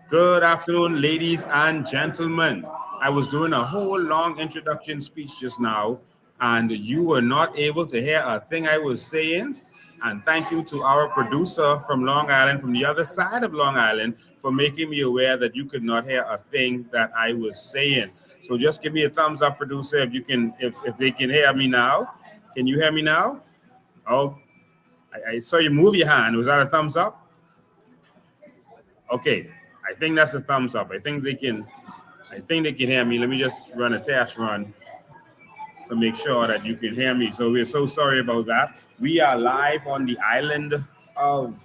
Good afternoon, ladies and gentlemen. I was doing a whole long introduction speech just now, and you were not able to hear a thing I was saying. And thank you to our producer from Long Island, from the other side of Long Island, for making me aware that you could not hear a thing that I was saying. So just give me a thumbs up, producer, if you can, if they can hear me now. Can you hear me now? Oh, I saw you move your hand. Was that a thumbs up? Okay, I think that's a thumbs up. I think they can hear me. Let me just run a test run to make sure that you can hear me. So we're so sorry about that. We are live on the island of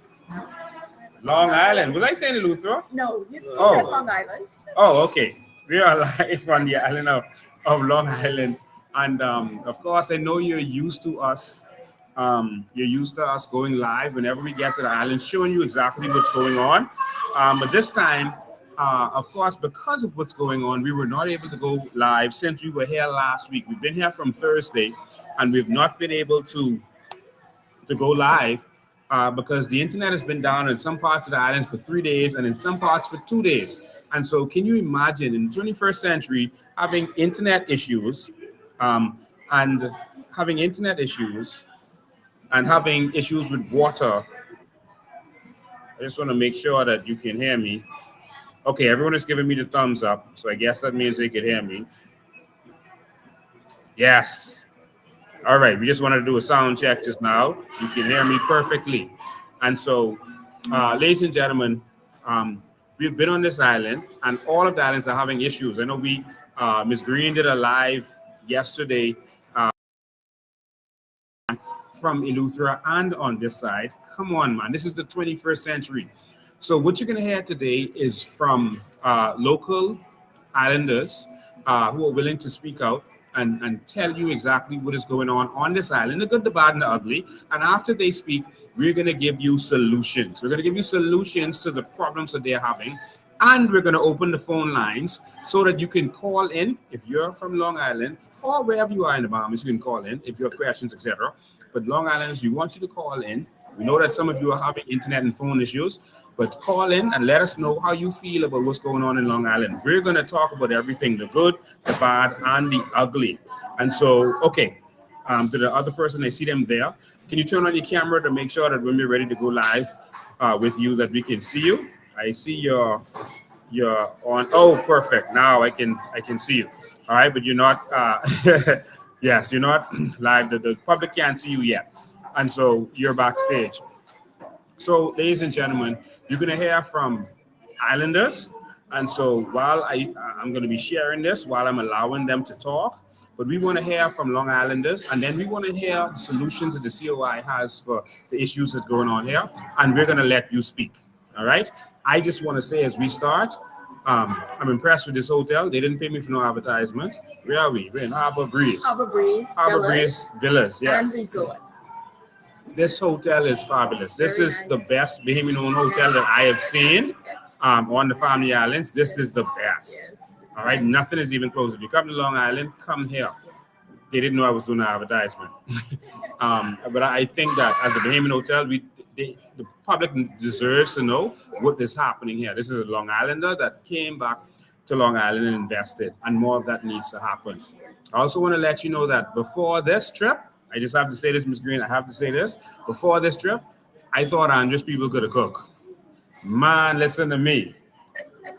Long Island. Was I saying Eleuthera? No, you said Oh, Long Island. oh, okay. We are live on the island of Long Island. And of course, I know you're used to us. You're used to us going live whenever we get to the island, showing you exactly what's going on. But this time, of course, because of what's going on, we were not able to go live since we were here last week. We've been here from Thursday, and we've not been able to go live because the internet has been down in some parts of the island for 3 days and in some parts for 2 days. And so, can you imagine in the 21st century having internet issues um, and having internet issues and having issues with water? I just want to make sure that you can hear me. Okay, everyone is giving me the thumbs up, so I guess that means they could hear me. Yes. All right, we just wanted to do a sound check just now. You can hear me perfectly. And so, ladies and gentlemen, we've been on this island, and all of the islands are having issues. I know Ms. Green did a live yesterday from Eleuthera and on this side. Come on, man, this is the 21st century. So what you're going to hear today is from local islanders who are willing to speak out and tell you exactly what is going on this island, the good, the bad, and the ugly. And after they speak, we're going to give you solutions. We're going to give you solutions to the problems that they're having. And we're going to open the phone lines so that you can call in if you're from Long Island or wherever you are in the Bahamas. You can call in if you have questions, etc. But Long Islanders, we want you to call in. We know that some of you are having internet and phone issues, but call in and let us know how you feel about what's going on in Long Island. We're going to talk about everything, the good, the bad, and the ugly. And so, okay, to the other person, I see them there. Can you turn on your camera to make sure that when we're ready to go live with you, that we can see you? I see you're on. Oh, perfect. Now I can see you. All right, but you're not. Yes, you're not live. The public can't see you yet, and so you're backstage. So, ladies and gentlemen, you're gonna hear from islanders, and so while I'm gonna be sharing this, while I'm allowing them to talk, but we want to hear from Long Islanders, and then we want to hear the solutions that the COI has for the issues that's going on here, and we're gonna let you speak. All right. I just want to say as we start, I'm impressed with this hotel. They didn't pay me for no advertisement. Where are we? We're in Harbor Breeze. Harbor Breeze, Harbor Breeze Villas, and yes. resorts. This hotel is fabulous. This Very is the nice. best Bahamian owned hotel that I have seen Yes. on the Family Islands. This is the best. Yes. All right, nothing is even close. If you come to Long Island, come here. They didn't know I was doing an advertisement. But I think that as a Bahamian hotel, the public deserves to know what is happening here. This is a Long Islander that came back to Long Island and invested, and more of that needs to happen. I also want to let you know that before this trip, I just have to say this, Miss Green, I have to say this. Before this trip, I thought Andres people could cook. Man, listen to me.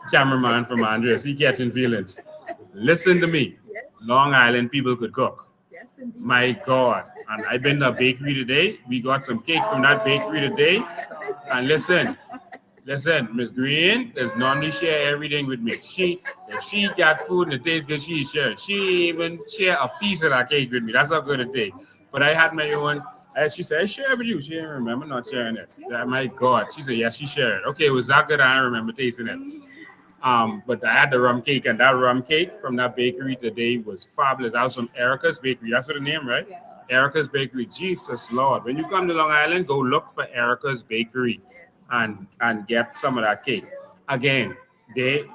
Cameraman from Andres, he catching feelings. Listen to me. Yes. Long Island people could cook. Yes, indeed. My God. And I've been to a bakery today. We got some cake from that bakery today. And listen, Miss Green does normally share everything with me. If she got food and it tastes good, she share. She even share a piece of that cake with me. That's how good it tastes. But I had my own. As she said, I share with you. She didn't remember not sharing it. My God. She said, yes, she shared. Okay, it was that good. I don't remember tasting it. But I had the rum cake, and that rum cake from that bakery today was fabulous. That was from Erica's Bakery. That's what the name, right? Yeah. Erica's Bakery. Jesus Lord. When you come to Long Island, go look for Erica's Bakery and get some of that cake. Again, they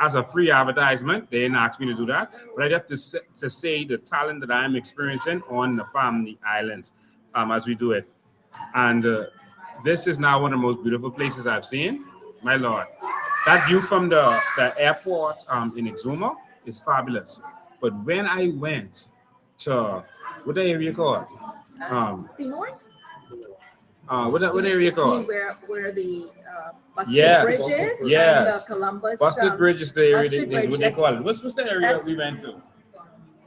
as a free advertisement, they didn't ask me to do that, but I'd have to say the talent that I'm experiencing on the Family Islands as we do it. And this is now one of the most beautiful places I've seen. My Lord. That view from the airport in Exuma is fabulous. But when I went to what the area called? Seymour's? What area You mean called? where the Busted Yeah, Bridge is and the yes. Columbus Busted Bridge is the area. Busted Is Bridge. what they call it. What's the area That's we went to?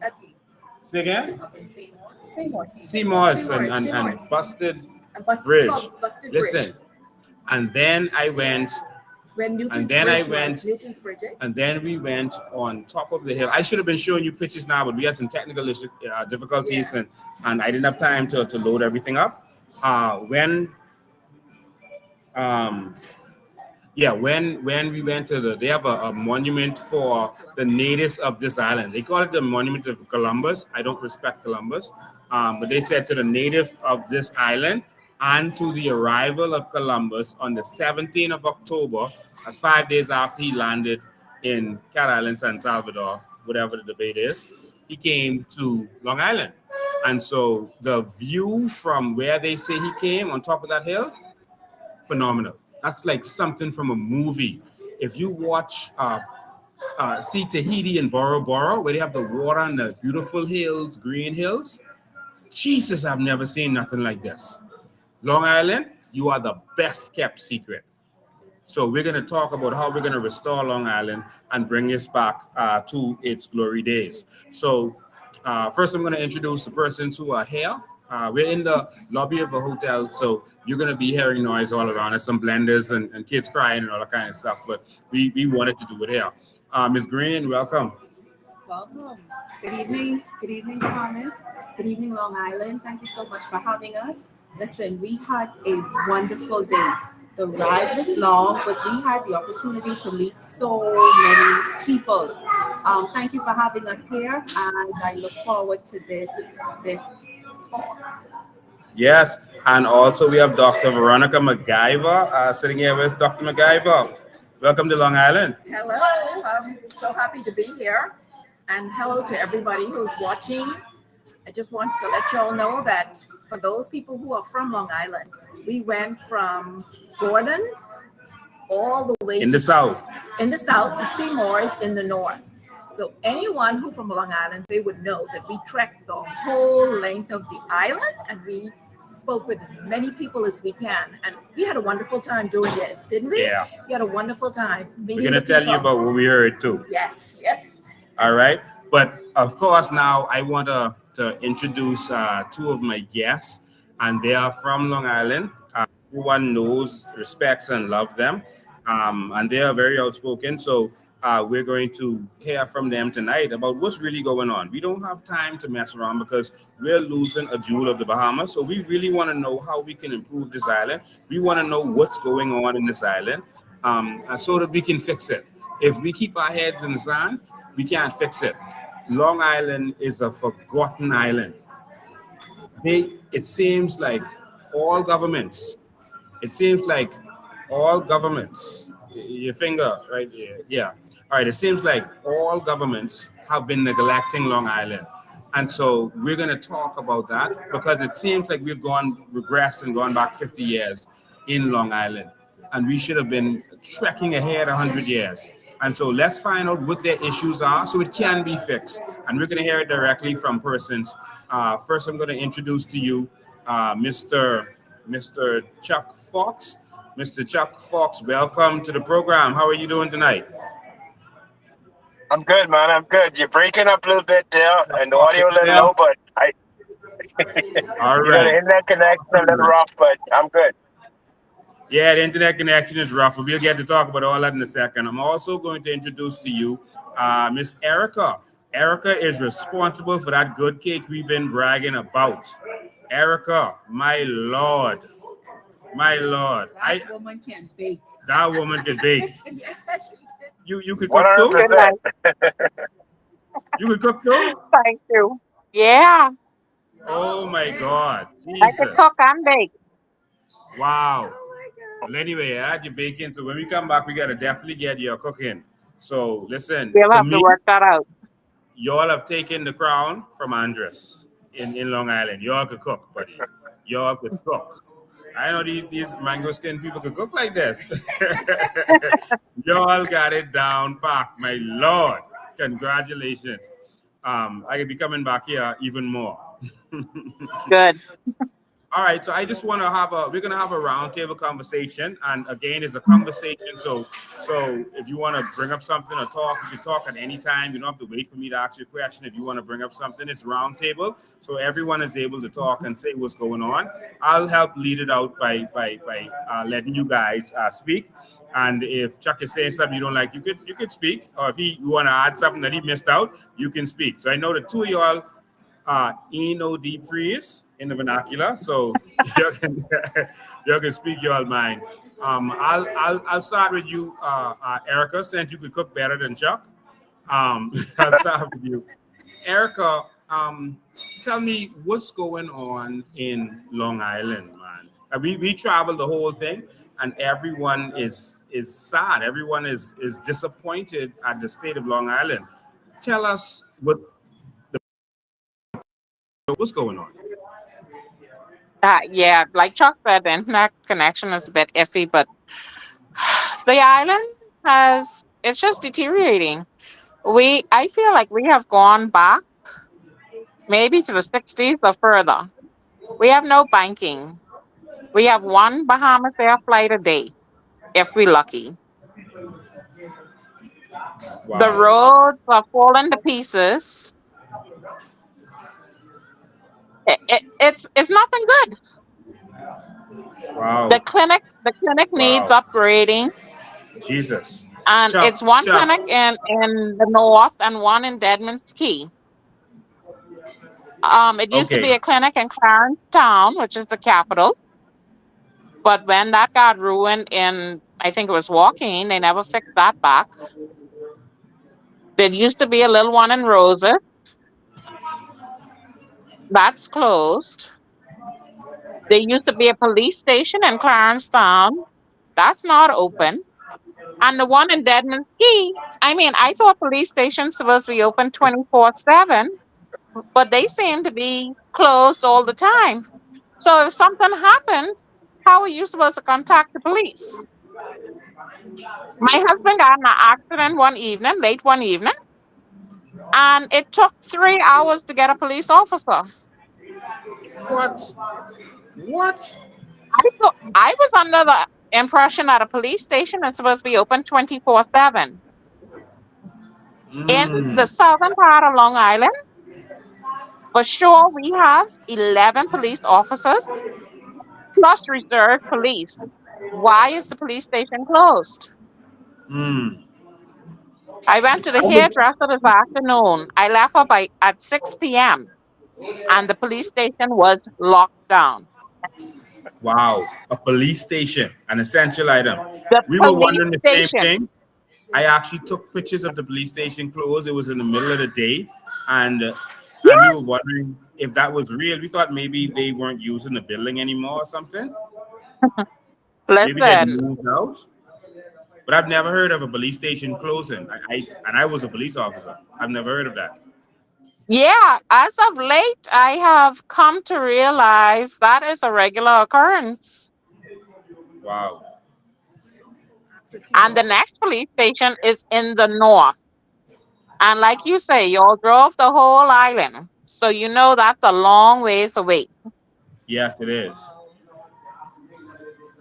that's Say again? Seymour's. Seamoss and, and, and Seymour's. Busted And Busted, it's Bridge. called Busted Listen, Bridge. and then I went, When and Newton's then I Bridge went, was Newton's Bridge, eh? and then we went on top of the hill. I should have been showing you pictures now, but we had some technical difficulties, Yeah. and I didn't have time to load everything up. When um yeah, when we went to they have a monument for the natives of this island. They call it the Monument of Columbus. I don't respect Columbus, but they said to the native of this island and to the arrival of Columbus on the 17th of October, that's 5 days after he landed in Cat Island, San Salvador, whatever the debate is, he came to Long Island. And so the view from where they say he came on top of that hill, phenomenal. That's like something from a movie. If you watch, see Tahiti and Bora Bora, where they have the water and the beautiful hills, green hills. Jesus, I've never seen nothing like this. Long Island, you are the best kept secret. So we're going to talk about how we're going to restore Long Island and bring this back to its glory days. So first, I'm going to introduce the persons who are here. We're in the lobby of a hotel, so you're going to be hearing noise all around us, some blenders and kids crying and all that kind of stuff, but we wanted to do it here. Ms. Green, welcome. Welcome. Good evening. Good evening, Thomas. Good evening, Long Island. Thank you so much for having us. Listen, we had a wonderful day. The ride was long, but we had the opportunity to meet so many people. Thank you for having us here, and I look forward to this talk. Yes, and also we have Dr. Veronica MacGyver sitting here with Dr. MacGyver. Welcome to Long Island. Hello, I'm so happy to be here. And hello to everybody who's watching. I just want to let you all know that for those people who are from Long Island, we went from Gordon's all the way In the south. to Seymour's in the north. So anyone who from Long Island, they would know that we trekked the whole length of the island and we spoke with as many people as we can. And we had a wonderful time doing it, didn't we? Yeah. We had a wonderful time. We're going to tell you about what we heard too. Yes, yes. All right. But of course, now I want to introduce two of my guests, and they are from Long Island. Everyone knows, respects, and loves them. And they are very outspoken. So we're going to hear from them tonight about what's really going on. We don't have time to mess around because we're losing a jewel of the Bahamas. So we really want to know how we can improve this island. We want to know what's going on in this island so that we can fix it. If we keep our heads in the sand, we can't fix it. Long Island is a forgotten island. It seems like all governments, your finger right here, yeah. All right, it seems like all governments have been neglecting Long Island. And so we're going to talk about that because it seems like we've regressed and gone back 50 years in Long Island. And we should have been trekking ahead 100 years. And so let's find out what their issues are so it can be fixed. And we're going to hear it directly from persons. First, I'm going to introduce to you Mr. Chuck Fox. Mr. Chuck Fox, welcome to the program. How are you doing tonight? I'm good, man. I'm good. You're breaking up a little bit there, and the audio a little low, but All you know, right. the internet connection a little rough, but I'm good. Yeah, the internet connection is rough. We'll get to talk about all that in a second. I'm also going to introduce to you Miss Erica. Erica is responsible for that good cake we've been bragging about. Erica, my Lord. That woman can bake. That woman can bake. Yes, You could cook too? 100%. You could cook too? Thank you. Yeah, Oh my God. I can Jesus. cook and bake. Wow. oh my God. Well, anyway, I had you baking. So when we come back, we got to definitely get your cooking. So listen, We'll to have to me, work that out. y'all have taken the crown from Andres in Long Island. Y'all could cook, buddy. Y'all could cook. I know these mango skin people could cook like this. Y'all got it down packed, my lord. Congratulations. I could be coming back here even more. Good. All right, so I just want to we're gonna have a roundtable conversation, and again, it's a conversation. So if you want to bring up something or talk, you can talk at any time. You don't have to wait for me to ask you a question. If you want to bring up something, it's roundtable, so everyone is able to talk and say what's going on. I'll help lead it out by letting you guys speak. And if Chuck is saying something you don't like, you could speak, or if you want to add something that he missed out, you can speak. So I know the two of y'all deep freeze in the vernacular, so you can you can speak your mind. I'll start with you, Erica, since you could cook better than Chuck. I'll start with you, Erica. Tell me what's going on in Long Island, man. We traveled the whole thing, and everyone is sad. Everyone is disappointed at the state of Long Island. Tell us what's going on. Yeah, like Chuck said, the internet connection is a bit iffy, but the island it's just deteriorating. I feel like we have gone back maybe to the 60s or further. We have no banking. We have one Bahamas Air flight a day, if we're lucky. The Wow. roads are falling to pieces. It's nothing good. Wow. The clinic needs Wow. upgrading, Jesus. and it's one Chuck. clinic in the north and one in Deadman's Key. It used to be Okay. a clinic in Clarence Town, which is the capital, but when that got ruined in, I think it was Woking, they never fixed that back. There used to be a little one in Roses. That's closed. There used to be a police station in Clarence Town. That's not open. And the one in Deadman's Key, I mean, I thought police stations supposed to be open 24/7, but they seem to be closed all the time. So if something happened, how are you supposed to contact the police? My husband got in an accident late one evening, and it took 3 hours to get a police officer. What? What? I was under the impression that a police station is supposed to be open 24/7. In the Mm. southern part of Long Island, for sure, we have 11 police officers plus reserve police. Why is the police station closed? Mm. I went to the I would, hairdresser this afternoon. I left at 6 p.m. and the police station was locked down. wow. A police station, an essential item. The We were police wondering the same station. thing. I actually took pictures of the police station closed. It was in the middle of the day, and we were wondering if that was real. We thought maybe they weren't using the building anymore or something. Maybe they'd Listen, moved out. But I've never heard of a police station closing. I was a police officer. I've never heard of that. yeah, as of late, I have come to realize that is a regular occurrence. Wow. And the next police station is in the north. And like you say, you all drove the whole island. So you know that's a long ways away. Yes, it is.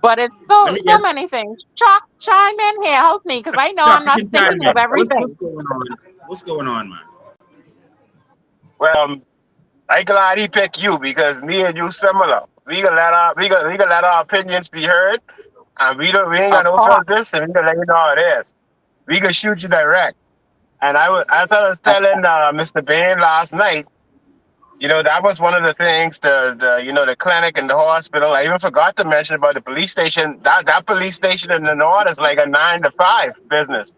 But it's Let so me so get many things. Chuck, chime in here, help me, because I know Chuck. I'm You not can chime thinking of in. What's everything. going on? What's going on, man? Well, I glad he picked you because me and you similar. We gonna let our opinions be heard, and we ain't got Of no course. filters, and we gonna let you know how it is. We can shoot you direct. And as I was Of telling Mr. Bain last night, that was one of the things, the clinic and the hospital. I even forgot to mention about the police station. That police station in the north is like a 9 to 5 business.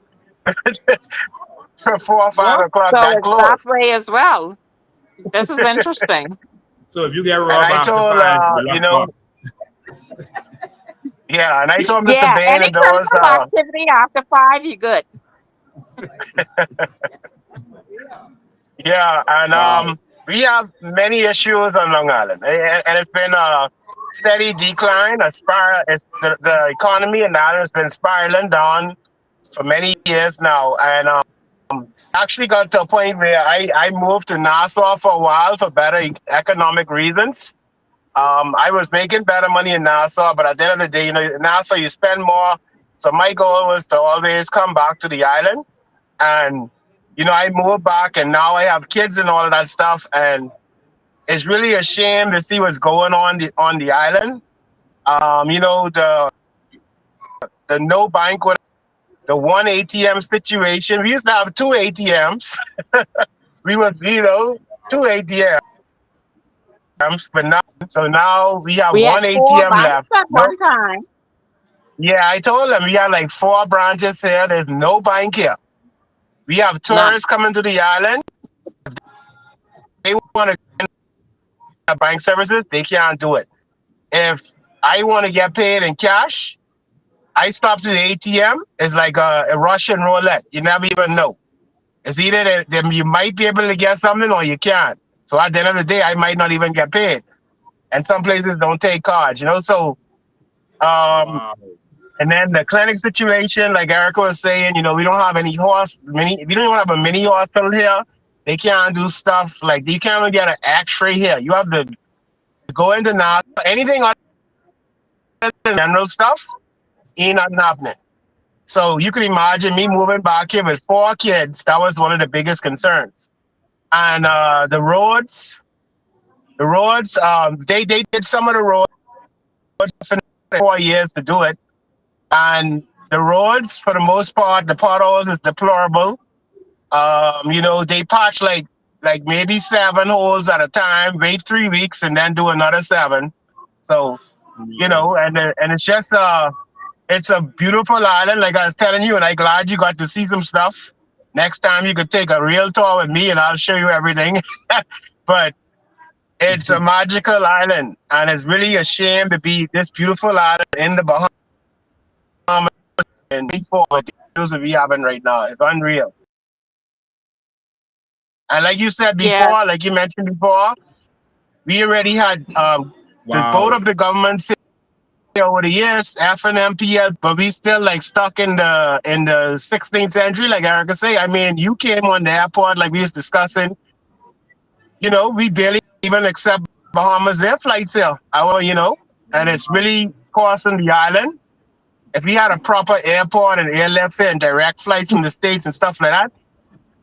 From 4 or 5 o'clock, So that it's that close. way as well. This is interesting. So if you get And robbed I after told, 5, you locked up. yeah, and I told Mr. Yeah, Bain any and those, criminal activity after 5, you good. yeah, and Wow. we have many issues on Long Island, and it's been steady decline. The economy in the island has been spiraling down for many years now, and actually got to a point where I moved to Nassau for a while for better economic reasons. I was making better money in Nassau, but at the end of the day, in Nassau you spend more. So my goal was to always come back to the island, and I moved back, and now I have kids and all of that stuff, and it's really a shame to see what's going on the island. The no bank with the one ATM situation. We used to have two ATMs. We were, two ATMs, but now we have We had one 4 ATM banks left. at No, one time. yeah, I told them we have like 4 branches here. There's no bank here. We have None. tourists coming to the island. They want to get bank services. They can't do it. If I want to get paid in cash, I stop to the ATM. It's like a Russian roulette. You never even know. It's either that you might be able to get something or you can't. So at the end of the day, I might not even get paid. And some places don't take cards, So, Wow. and then the clinic situation, like Erica was saying, we don't have any we don't even have a mini hospital here. They can't do stuff like you can't even get an X-ray here. You have to go into now anything other than general stuff ain't nothing happening. So you can imagine me moving back here with 4 kids. That was one of the biggest concerns. And the roads, they did some of the roads for 4 years to do it. And the roads, for the most part, the potholes is deplorable. They patch like maybe 7 holes at a time, wait 3 weeks, and then do another 7. So, and it's just it's a beautiful island, like I was telling you, and I'm glad you got to see some stuff. Next time you could take a real tour with me and I'll show you everything. But it's a magical island, and it's really a shame to be this beautiful island in the Bahamas and before with the issues that we having right now. It's unreal. And like you said Yeah. before, like you mentioned before, we already had both Wow. of the governments over the years, F and MPL, but we still like stuck in the 16th century, like Erica say. I mean, you came on the airport like we was discussing. We barely even accept Bahamas air flights here. And it's really costing the island. If we had a proper airport and airlift here and direct flights from the States and stuff like that,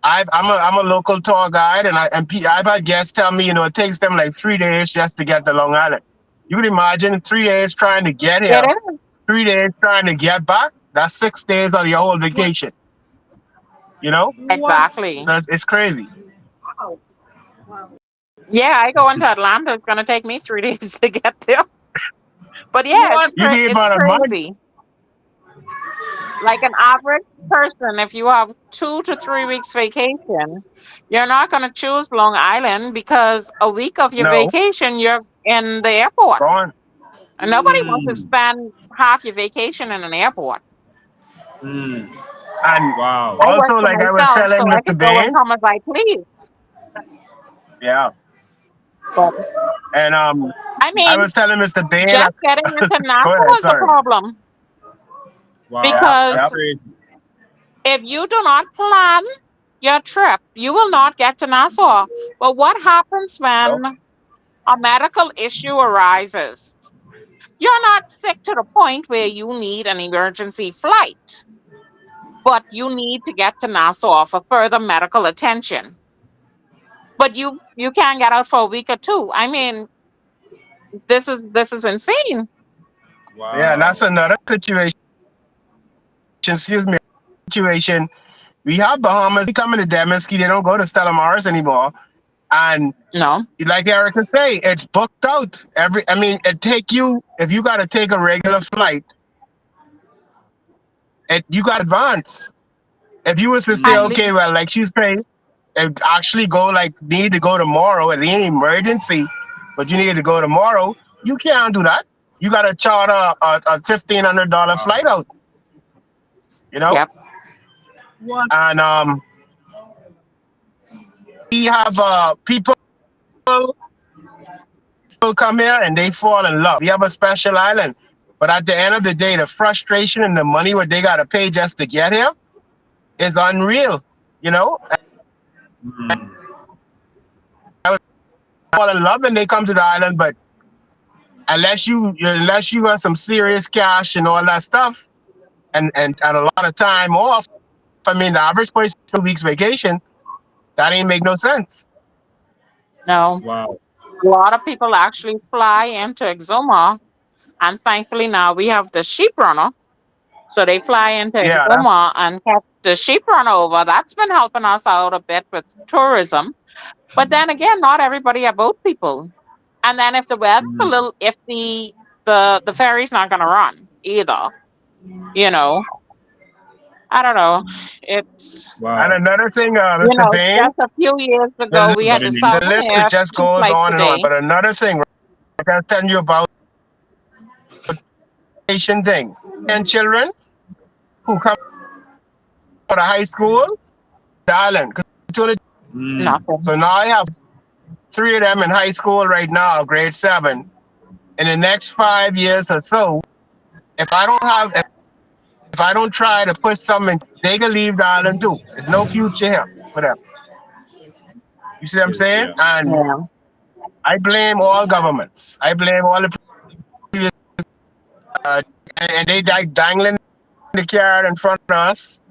I'm a local tour guide, and I've had guests tell me, it takes them like 3 days just to get to Long Island. You can imagine 3 days trying to get here, It is. 3 days trying to get back. That's 6 days of your whole vacation. Exactly. So it's crazy. Wow. Wow. Yeah, I go into Atlanta. It's going to take me 3 days to get there. But yeah, What? You need it's about a month. crazy. Like an average person, if you have 2 to 3 weeks vacation, you're not going to choose Long Island because a week of your No. vacation, you're in the airport. Gone. And nobody wants to Mm. spend half your vacation in an airport. Mm. And Wow. I work also, for like I was myself, telling so I Mr. can go and Bain, come as I please. yeah. But, And I I mean, was telling Mr. Bain, just getting into go Nassau ahead, is a sorry. problem. Wow. Because That's crazy. if you do not plan your trip, you will not get to Nassau. But what happens when No. a medical issue arises? You're not sick to the point where you need an emergency flight, but you need to get to Nassau for further medical attention. But you can't get out for a week or 2. I mean, this is insane. Yeah, and that's Wow. another situation. Excuse me. Situation. We have Bahamas. We coming to Deminsky. They don't go to Stella Maris anymore. And No. like Erica say, it's booked out. It take you, if you got to take a regular flight, you got advance. If you was to say, At Mm. least okay, well, like she's saying, if actually go need to go tomorrow, it ain't emergency, but you need to go tomorrow, you can't do that. You got to charter a $1,500 flight out, Yep. What? and we have people come here and they fall in love. We have a special island. But at the end of the day, the frustration and the money what they gotta pay just to get here is unreal. You know, Mm. fall in love and they come to the island, but unless you got some serious cash and all that stuff and a lot of time off, I mean the average person 2 weeks vacation, that ain't make no sense. No, Wow. a lot of people actually fly into Exuma, and thankfully now we have the sheep runner. So they fly into Yeah, that, Exuma and catch the sheep runner over. That's been helping us out a bit with tourism. But then again, not everybody are boat people. And then if the weather's a Mm. little iffy, the ferry's not gonna run either. You know, I don't know. It's and Wow. another thing, Mr. you know, Bain, just a few years the ago we list had the Morning. the Southern list it Air just 2 goes flights a on and on. day. But another thing, like I was telling you about the Asian thing, and children who come out of high school, the island. Mm. Nothing. So now I have 3 of them in high school right now, grade 7. In the next 5 years or so, if I don't have, if I don't try to push something, they can leave the island too. There's no future here for them. You see what I'm Yes, saying? yeah. And Yeah. I blame all governments. I blame all the previous, uh, and they dangling the carrot in front of us.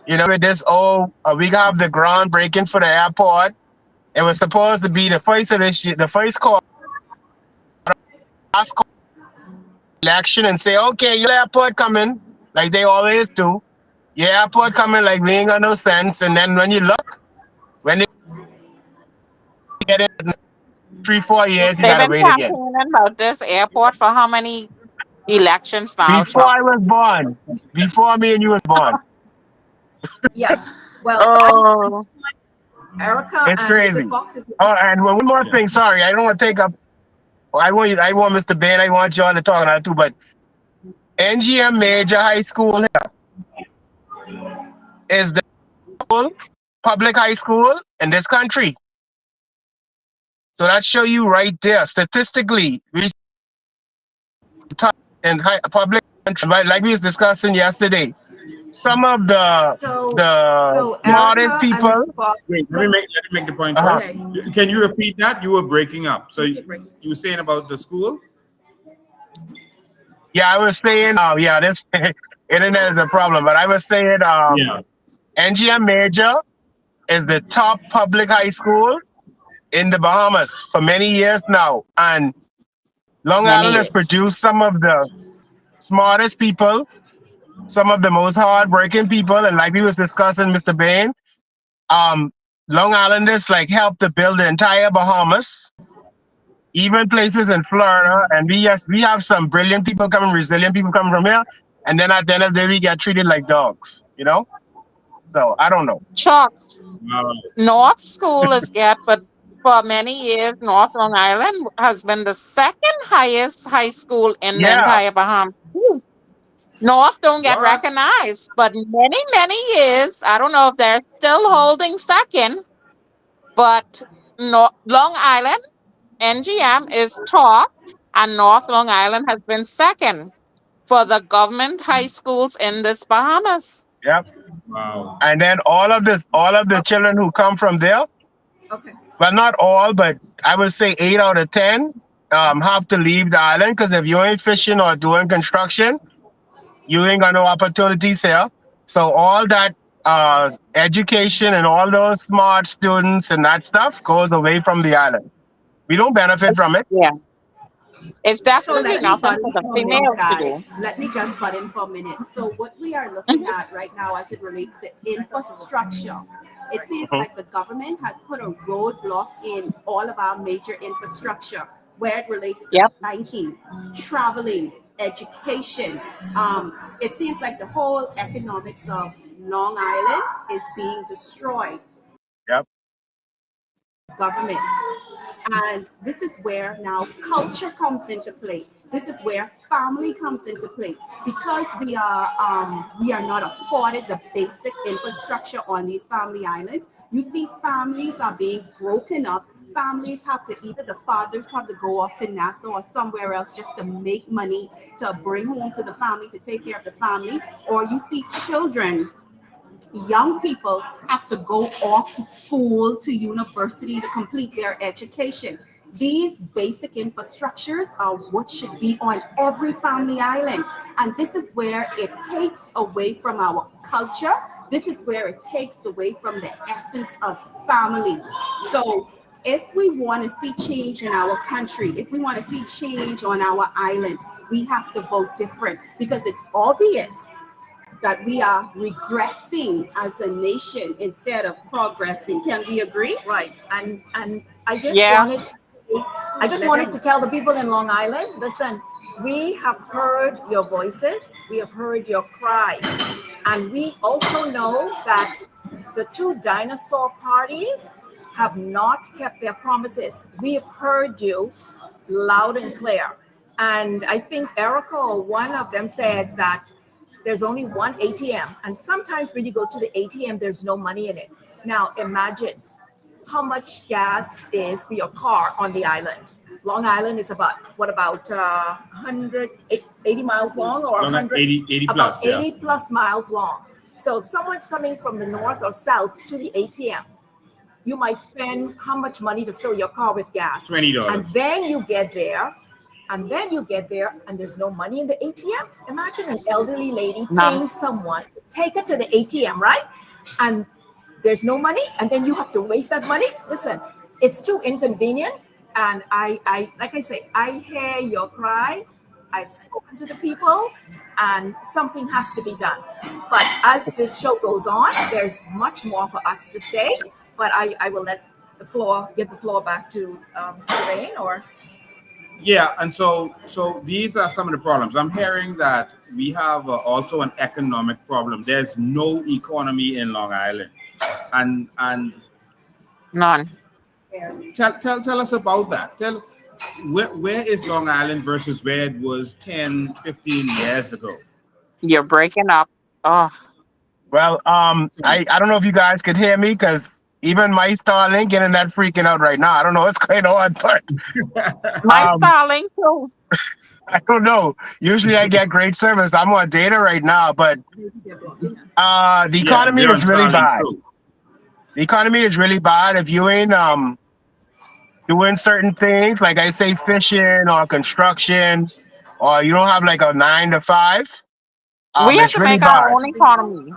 You know, with this, we have the groundbreaking for the airport. It was supposed to be the first of this year, the first call, last call election, and say, okay, your airport coming, like they always do. Your airport coming, like we ain't got no sense. And then when you look, when they get it in 3, 4 years, you They've gotta been wait again. campaigning about this airport for how many elections now, Before Chuck? I was born, before me and you was born, Yeah. Well, Oh, Erica it's and is it crazy. Fox? Is it Oh, and one more Yeah. thing. Sorry, I don't want to take up. I want Mr. Ben. I want John to talk on that too. But NGM Major High School is the public high school in this country. So that show you right there. Statistically, we top in public country, right? Like we was discussing yesterday. Some of so the so smartest Erica and people. Mr. Fox? Wait, let me make the point Uh-huh. first. Okay. Can you repeat that? You were breaking up. So Okay, breaking. you were saying about the school? Yeah, I was saying. Yeah, this internet is a problem. But I was saying, Yeah. NGM Major is the top public high school in the Bahamas for many years now, and Long many Island has years. produced some of the smartest people, some of the most hardworking people, and like we was discussing, Mr. Bain, um, Long Islanders like helped to build the entire Bahamas, even places in Florida, and we have some brilliant people coming, resilient people coming from here, and then at the end of the day, we get treated like dogs, you know. So I don't know. Chuck, Wow. North School is get, but for many years, North Long Island has been the second highest high school in the Yeah, entire Bahamas. Ooh. North don't get What? recognized, but many, many years, I don't know if they're still holding second, but Long Island, NGM is top, and North Long Island has been second for the government high schools in this Bahamas. yeah. Wow. And then all of the children who come from there, Okay. well, not all, but I would say 8 out of 10 have to leave the island because if you ain't fishing or doing construction, you ain't got no opportunities here. So all that education and all those smart students and that stuff goes away from the island. We don't benefit from it. Yeah, it's So definitely let me nothing butt for in the for a minute, females to guys. do. Let me just butt in for a minute. So what we are looking at right now as it relates to infrastructure, it seems Mhm. like the government has put a roadblock in all of our major infrastructure where it relates to Yep. banking, traveling, education. It seems like the whole economics of Long Island is being destroyed. Yep. Government. And this is where now culture comes into play. This is where family comes into play because we are not afforded the basic infrastructure on these family islands. You see, families are being broken up families have to, either the fathers have to go off to Nassau or somewhere else just to make money to bring home to the family, to take care of the family, or you see children, young people have to go off to school, to university to complete their education. These basic infrastructures are what should be on every family island. And this is where it takes away from our culture. This is where it takes away from the essence of family. So if we want to see change in our country, if we want to see change on our islands, we have to vote different, because it's obvious that we are regressing as a nation instead of progressing. Can we agree? Right. And I just Yeah. wanted to tell the people in Long Island, listen, we have heard your voices, we have heard your cry, and we also know that the two dinosaur parties have not kept their promises. We have heard you loud and clear. And I think Erica or one of them said that there's only one ATM. And sometimes when you go to the ATM, there's no money in it. Now imagine how much gas is for your car on the island. Long Island is about 180 miles long, or 100, 80 about plus, yeah. 80 plus miles long. So if someone's coming from the north or south to the ATM, you might spend how much money to fill your car with gas? $20. And then you get there, and there's no money in the ATM. Imagine an elderly lady None. paying someone to take her to the ATM, right? And there's no money, and then you have to waste that money. Listen, it's too inconvenient. And I like I say, I hear your cry. I've spoken to the people, and something has to be done. But as this show goes on, there's much more for us to say. But I will give the floor back to Lorraine, or. Yeah, and so these are some of the problems. I'm hearing that we have also an economic problem. There's no economy in Long Island, and None. tell us about that. Where is Long Island versus where it was 10, 15 years ago? You're breaking up. Oh, Well, I don't know if you guys could hear me, because even my Starlink internet freaking out right now. I don't know what's going on, but my Um, Starlink too. I don't know. Usually I get great service. I'm on data right now, but the economy they're on is really Starlink bad. too. The economy is really bad if you ain't doing certain things, like I say, fishing or construction, or you don't have like a 9 to 5. We have It's to really make our bad. own economy.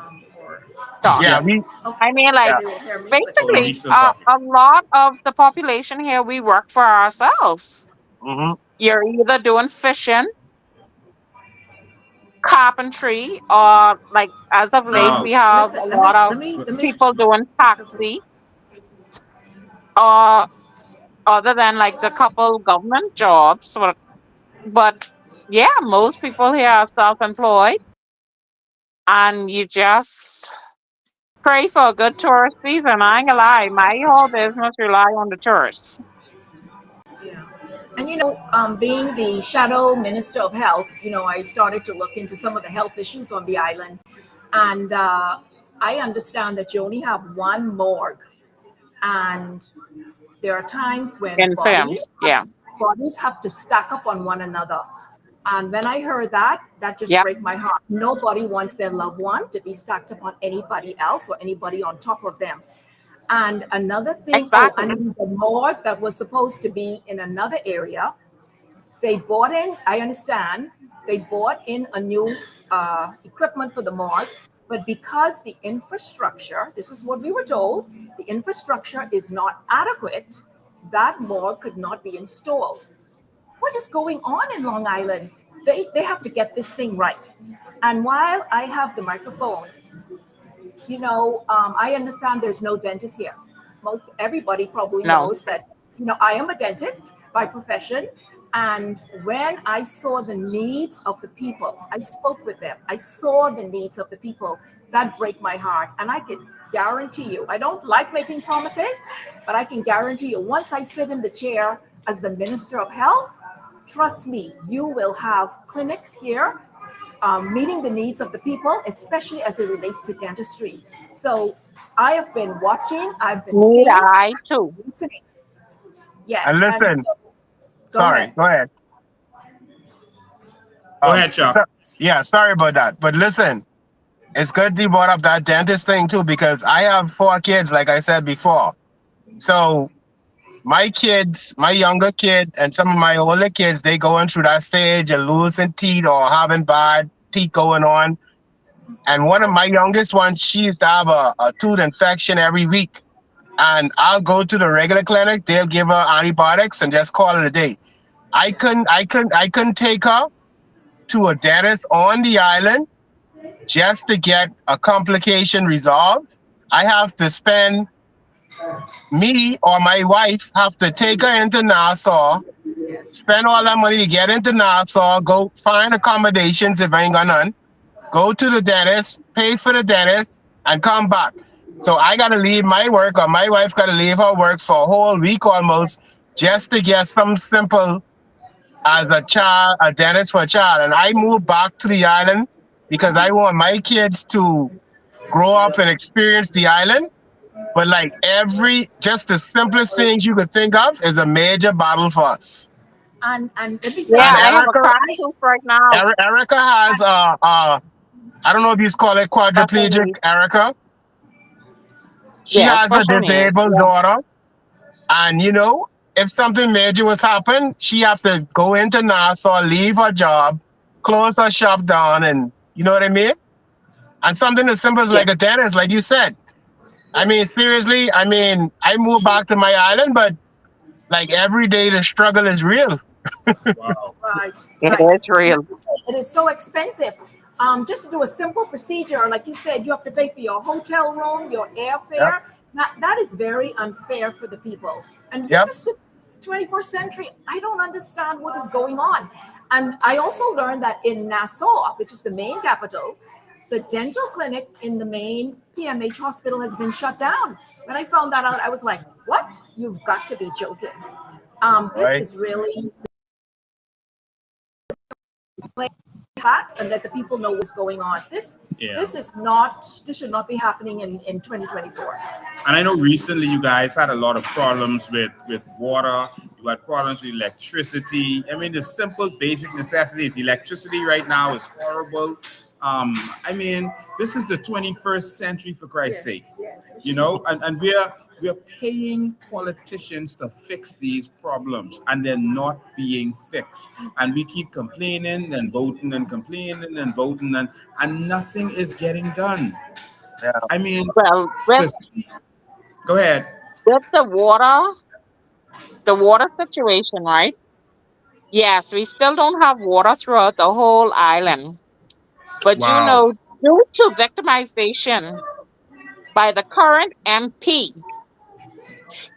Doc. Yeah, Yeah. I mean, like, They will hear me, but- basically, he's still talking. a lot of the population here, we work for ourselves. hmm You're either doing fishing, carpentry, or like as of late, Oh. we have Listen, a lot of let me people doing taxi, or other than like the couple government jobs. But yeah, most people here are self-employed, and you just pray for a good tourist season. I ain't gonna lie, my whole business rely on the tourists. Yeah. And being the shadow minister of health, I started to look into some of the health issues on the island. And I understand that you only have one morgue. And there are times when In Sims, yeah. bodies have to stack up on one another. And when I heard that just Yep. break my heart. Nobody wants their loved one to be stacked up on anybody else or anybody on top of them. And another thing, Exactly. and the morgue that was supposed to be in another area, they bought in, I understand, they bought in a new equipment for the morgue, but because the infrastructure, this is what we were told, the infrastructure is not adequate, that morgue could not be installed. What is going on in Long Island? They have to get this thing right. And while I have the microphone, I understand there's no dentist here. Everybody probably No. knows that, I am a dentist by profession. And when I saw the needs of the people, I spoke with them. I saw the needs of the people. That break my heart. And I can guarantee you, I don't like making promises, but I can guarantee you, once I sit in the chair as the Minister of Health, trust me, you will have clinics here meeting the needs of the people, especially as it relates to dentistry. So I have been watching, I've been Need seeing, I too. listening. Yes, And and listen, so go sorry, ahead. go ahead. Go ahead, Chuck. Yeah, sorry about that. But listen, it's good you brought up that dentist thing too, because I have 4 kids, like I said before. So my kids, my younger kid, and some of my older kids, they going through that stage of losing teeth or having bad teeth going on. And one of my youngest ones, she used to have a tooth infection every week. And I'll go to the regular clinic, they'll give her antibiotics and just call it a day. I couldn't take her to a dentist on the island just to get a complication resolved. I have to spend me or my wife have to take her into Nassau, Yes. spend all that money to get into Nassau, go find accommodations if I ain't got none, go to the dentist, pay for the dentist, and come back. So I gotta leave my work, or my wife gotta leave her work for a whole week almost just to get some simple as a child, a dentist for a child. And I moved back to the island because I want my kids to grow up and experience the island. But like just the simplest things you could think of is a major battle for us. And let me say Yeah, And I this. have a Erica, crack tooth right now. Erica has I don't know if you call it Special quadriplegic, needs. Erica. She Yeah, has a special needs. disabled Yeah. daughter. And if something major was happen, she have to go into Nassau, leave her job, close her shop down, and you know what I mean? And something as simple as Yeah. like a dentist, like you said. I mean, Yes. seriously, I moved back to my island, but like every day the struggle is real. Wow. Right, It right. is real. It is so expensive. Just to do a simple procedure, like you said, you have to pay for your hotel room, your Yep. airfare. That is very unfair for the people. And this Yep. is the 21st century. I don't understand what is going on. And I also learned that in Nassau, which is the main capital, the dental clinic in the main PMH hospital has been shut down. When I found that out, I was like, what? You've got to be joking. This Right. is really facts and let the people know what's going on. Yeah. This should not be happening in 2024. And I know recently you guys had a lot of problems with water. You had problems with electricity. I mean, the simple basic necessities. Electricity right now is horrible. I mean, this is the 21st century, for Christ's sake. Yes. And we're paying politicians to fix these problems, and they're not being fixed. And we keep complaining and voting and complaining and voting, and nothing is getting done. Yeah. I mean, Well, just go ahead. with the water situation, right? Yes, we still don't have water throughout the whole island. But Wow. due to victimization by the current MP,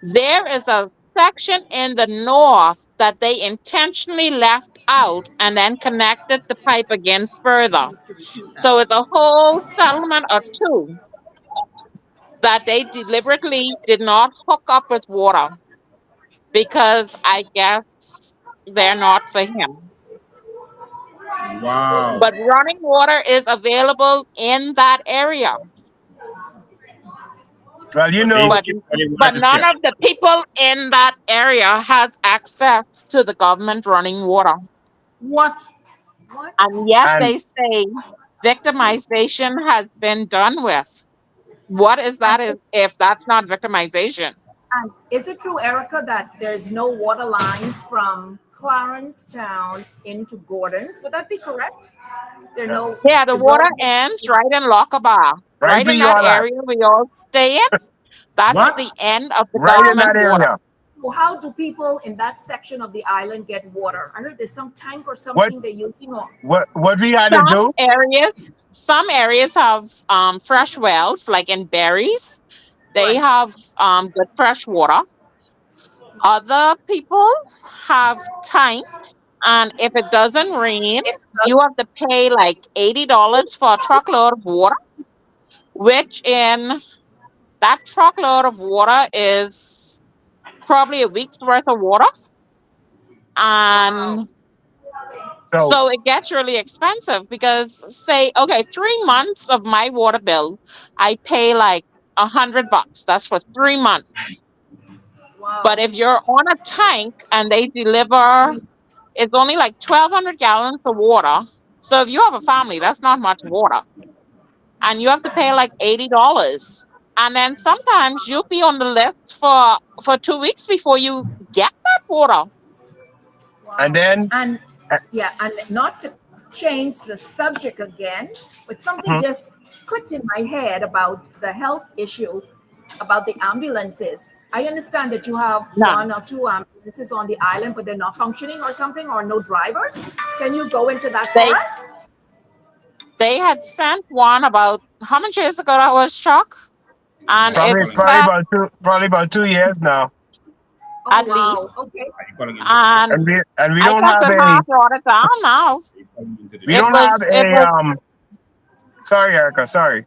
there is a section in the north that they intentionally left out and then connected the pipe again further. So it's a whole settlement or two that they deliberately did not hook up with water because I guess they're not for him. Wow. But running water is available in that area. Well, They But skip what they but wanted to none skip. of the people in that area has access to the government running water. What? What? And yet and they say victimization has been done with. What is that And, if that's not victimization? and is it true, Erica, that there's no water lines from Clarence Town into Gordon's? Would that be correct? There are no Yeah, the the water road. ends right in Lockaba, right right where in you that all at, area we all stay in. That's What? the end of the right in government that water. area. So how do people in that section of the island get water? I heard there's some tank or What something they're using. Or what we had to Some do? areas, some areas have fresh wells, like in Berries. They right. have good fresh water. Other people have tanks, and if it doesn't rain, you have to pay like $80 for a truckload of water, which in that truckload of water is probably a week's worth of water. Wow. And So so it gets really expensive because say, okay, 3 months of my water bill, I pay like $100. That's for 3 months. But Wow. if you're on a tank and they deliver, it's only like 1,200 gallons of water. So if you have a family, that's not much water. And you have to pay like $80. And then sometimes you'll be on the list for 2 weeks before you get that water. And Wow. then, And uh, yeah, and not to change the subject again, but something mhm, just clicked in my head about the health issue about the ambulances. I understand that you have None. one or two ambulances on the island, but they're not functioning or something, or no drivers. Can you go into that for They us? they had sent one about how many years ago that was, Chuck? And Why are you it calling probably said it? about probably about 2 years now, Oh, at least. wow. Okay. Why are you calling into the show? And and we I don't guess have it a has brought it down now. Why are you calling into the we show? It don't have was it was a. Sorry, Erica. Sorry.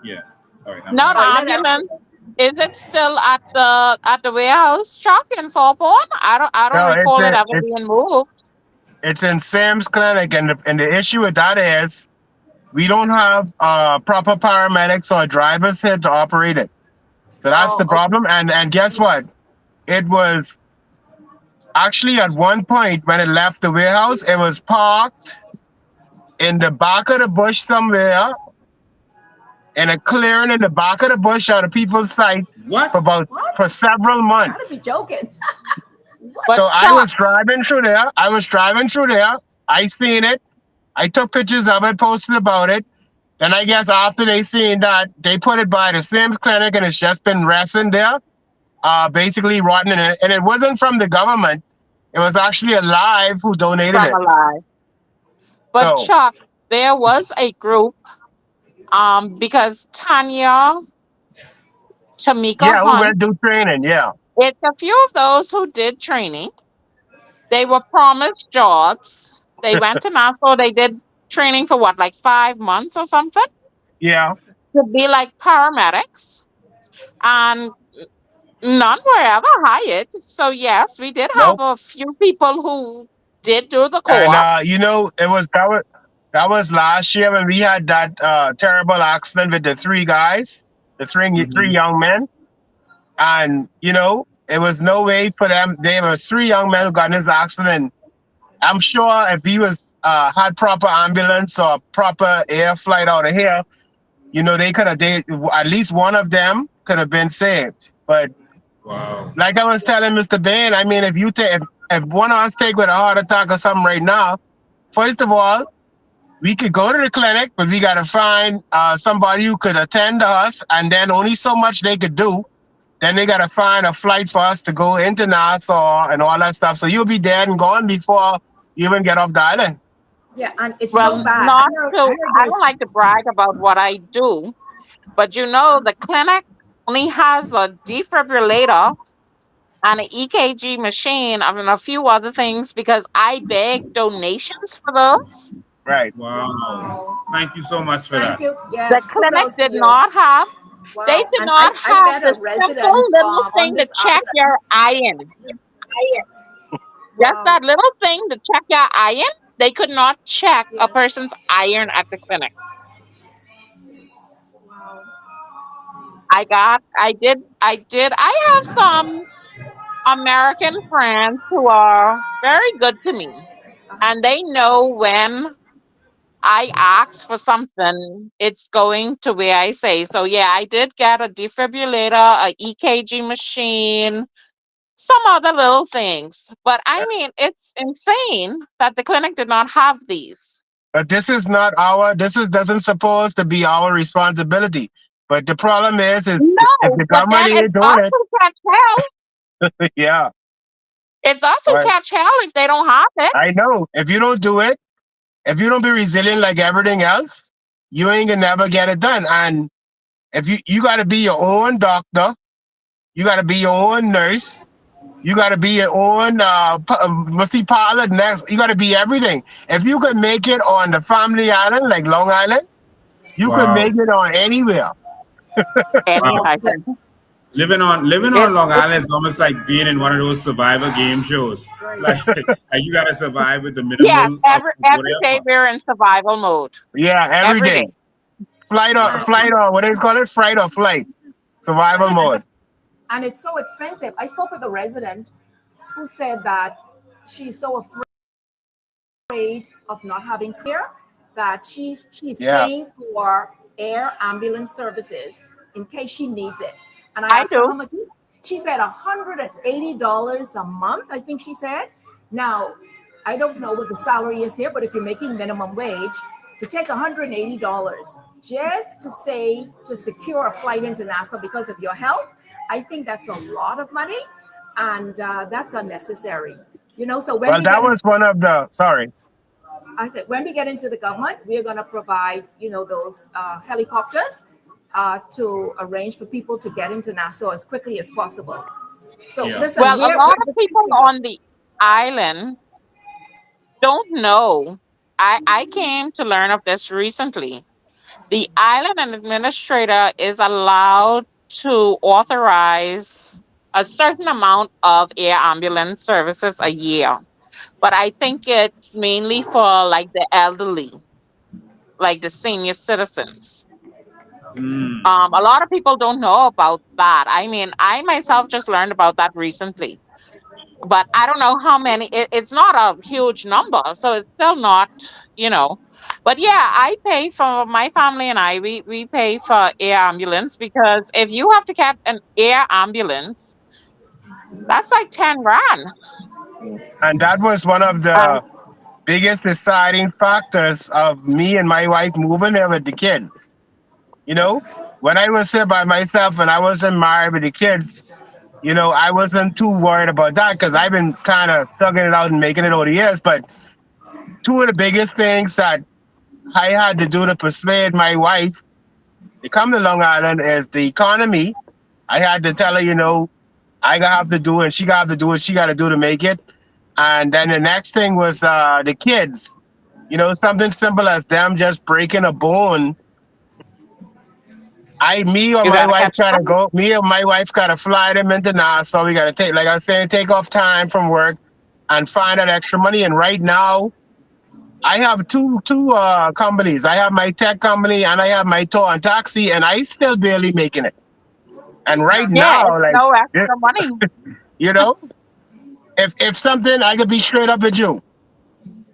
Yeah. All right, I'm not All back. right, let ambulance. Is it still at the warehouse, Chuck, in Saltpond? I don't No, recall it ever being moved. it's in Sam's Clinic, and the issue with that is we don't have proper paramedics or drivers here to operate it. So that's the oh, okay. problem. And guess what? It was actually at one point when it left the warehouse, it was parked in the back of the bush somewhere in a clearing in the back of the bush out of people's sight What? for What? several Gotta be months. joking. But So What? I Chuck, was driving through there. I seen it. I took pictures of it, posted about it. Then I guess after they seen that, they put it by the Sims Clinic and it's just been resting there, basically rotten in it. And it wasn't from the government. It was actually Alive who donated from it. alive. But So Chuck, there was a group, because Tanya Tamika yeah, who went Hunt, do training? Yeah, it's a few of those who did training. They were promised jobs. They went to NASA. They did training for what, like 5 months or something, yeah. to be like paramedics, and none were ever hired. So yes, we did have Nope. a few people who did do the And course. that was last year when we had that terrible accident with the three guys, the three Mhm. young men. And it was no way for them. There was three young men who got in this accident. I'm sure if he was had proper ambulance or proper air flight out of here, they could have. They at least one of them could have been saved. But Wow. like I was telling Mr. Bain, I mean, if one of us take with a heart attack or something right now, first of all, we could go to the clinic, but we got to find somebody who could attend to us, and then only so much they could do. Then they got to find a flight for us to go into Nassau and all that stuff. So you'll be dead and gone before you even get off the island. Yeah, and it's so Well, bad. not I to. heard I don't there's like to brag about what I do, but the clinic only has a defibrillator and an EKG machine and a few other things because I beg donations for those. Right. Wow. wow. Thank you so much for Thank that. you. The Yes, clinic kudos to did you. not have. They Wow. did And not I have met the a simple resident little on thing to this check island. your iron. Just Wow. that little thing to check your iron. They could not check a Yes. person's iron at the clinic. Wow. I have some American friends who are very good to me, and they know when I ask for something, it's going to where I say. So yeah, I did get a defibrillator, a EKG machine, some other little things. But I mean, it's insane that the clinic did not have these. But this is not our. Doesn't supposed to be our responsibility. But the problem is if No, the but government then it's ain't doing it, also catch hell. yeah, It's also right. catch hell if they don't have it. I know. If you don't do it, if you don't be resilient like everything else, you ain't gonna never get it done. And if you got to be your own doctor, you got to be your own nurse, you got to be your own musty pilot next. You got to be everything. If you could make it on the family island like Long Island, you could Wow. make it on anywhere. Any Wow. type Yeah. of Living on it, Long it, Island is almost like being in one of those survivor game shows. Right. Like you gotta survive with the yes, minimal of every day whatever. we're in survival mode. Yeah, every Every day. day. Flight or And what do you call it? Fright or flight. Survival mode. and it's so expensive. I spoke with a resident who said that she's so afraid of not having clear that she's Yeah. paying for air ambulance services in case she needs it. And I I asked her how do. much. She said $180 a month, I think she said. Now, I don't know what the salary is here, but if you're making minimum wage, to take $180 just to say to secure a flight into Nassau because of your health, I think that's a lot of money, and that's unnecessary. So when Well, we that get in, was one of the. Sorry. I said, when we get into the government, we're going to provide, those helicopters to arrange for people to get into Nassau as quickly as possible. So Yeah. listen, Well, a lot of people on the island don't know. I came to learn of this recently. The island administrator is allowed to authorize a certain amount of air ambulance services a year, but I think it's mainly for like the elderly, like the senior citizens. Mm. A lot of people don't know about that. I mean, I myself just learned about that recently, but I don't know how many. It's not a huge number, so it's still not, you know. But yeah, I pay for my family and I. We pay for air ambulance because if you have to get an air ambulance, that's like 10 grand. And that was one of And the biggest deciding factors of me and my wife moving there with the kids. You know, when I was here by myself and I wasn't married with the kids, I wasn't too worried about that because I've been kind of thugging it out and making it over the years. But two of the biggest things that I had to do to persuade my wife to come to Long Island is the economy. I had to tell her, I gotta have to do it, and she gotta have to do what she gotta do to make it. And then the next thing was the kids. Something simple as them just breaking a bone. Me or you my gotta wife catch try to them. go. Me or my wife gotta fly them into Nassau. We gotta take, like I was saying, take off time from work and find that extra money. And right now, I have two companies. I have my tech company and I have my tour and taxi, and I still barely making it. And right exactly. Yeah, now, it's like no y- extra money. you know, if something, I could be straight up with you.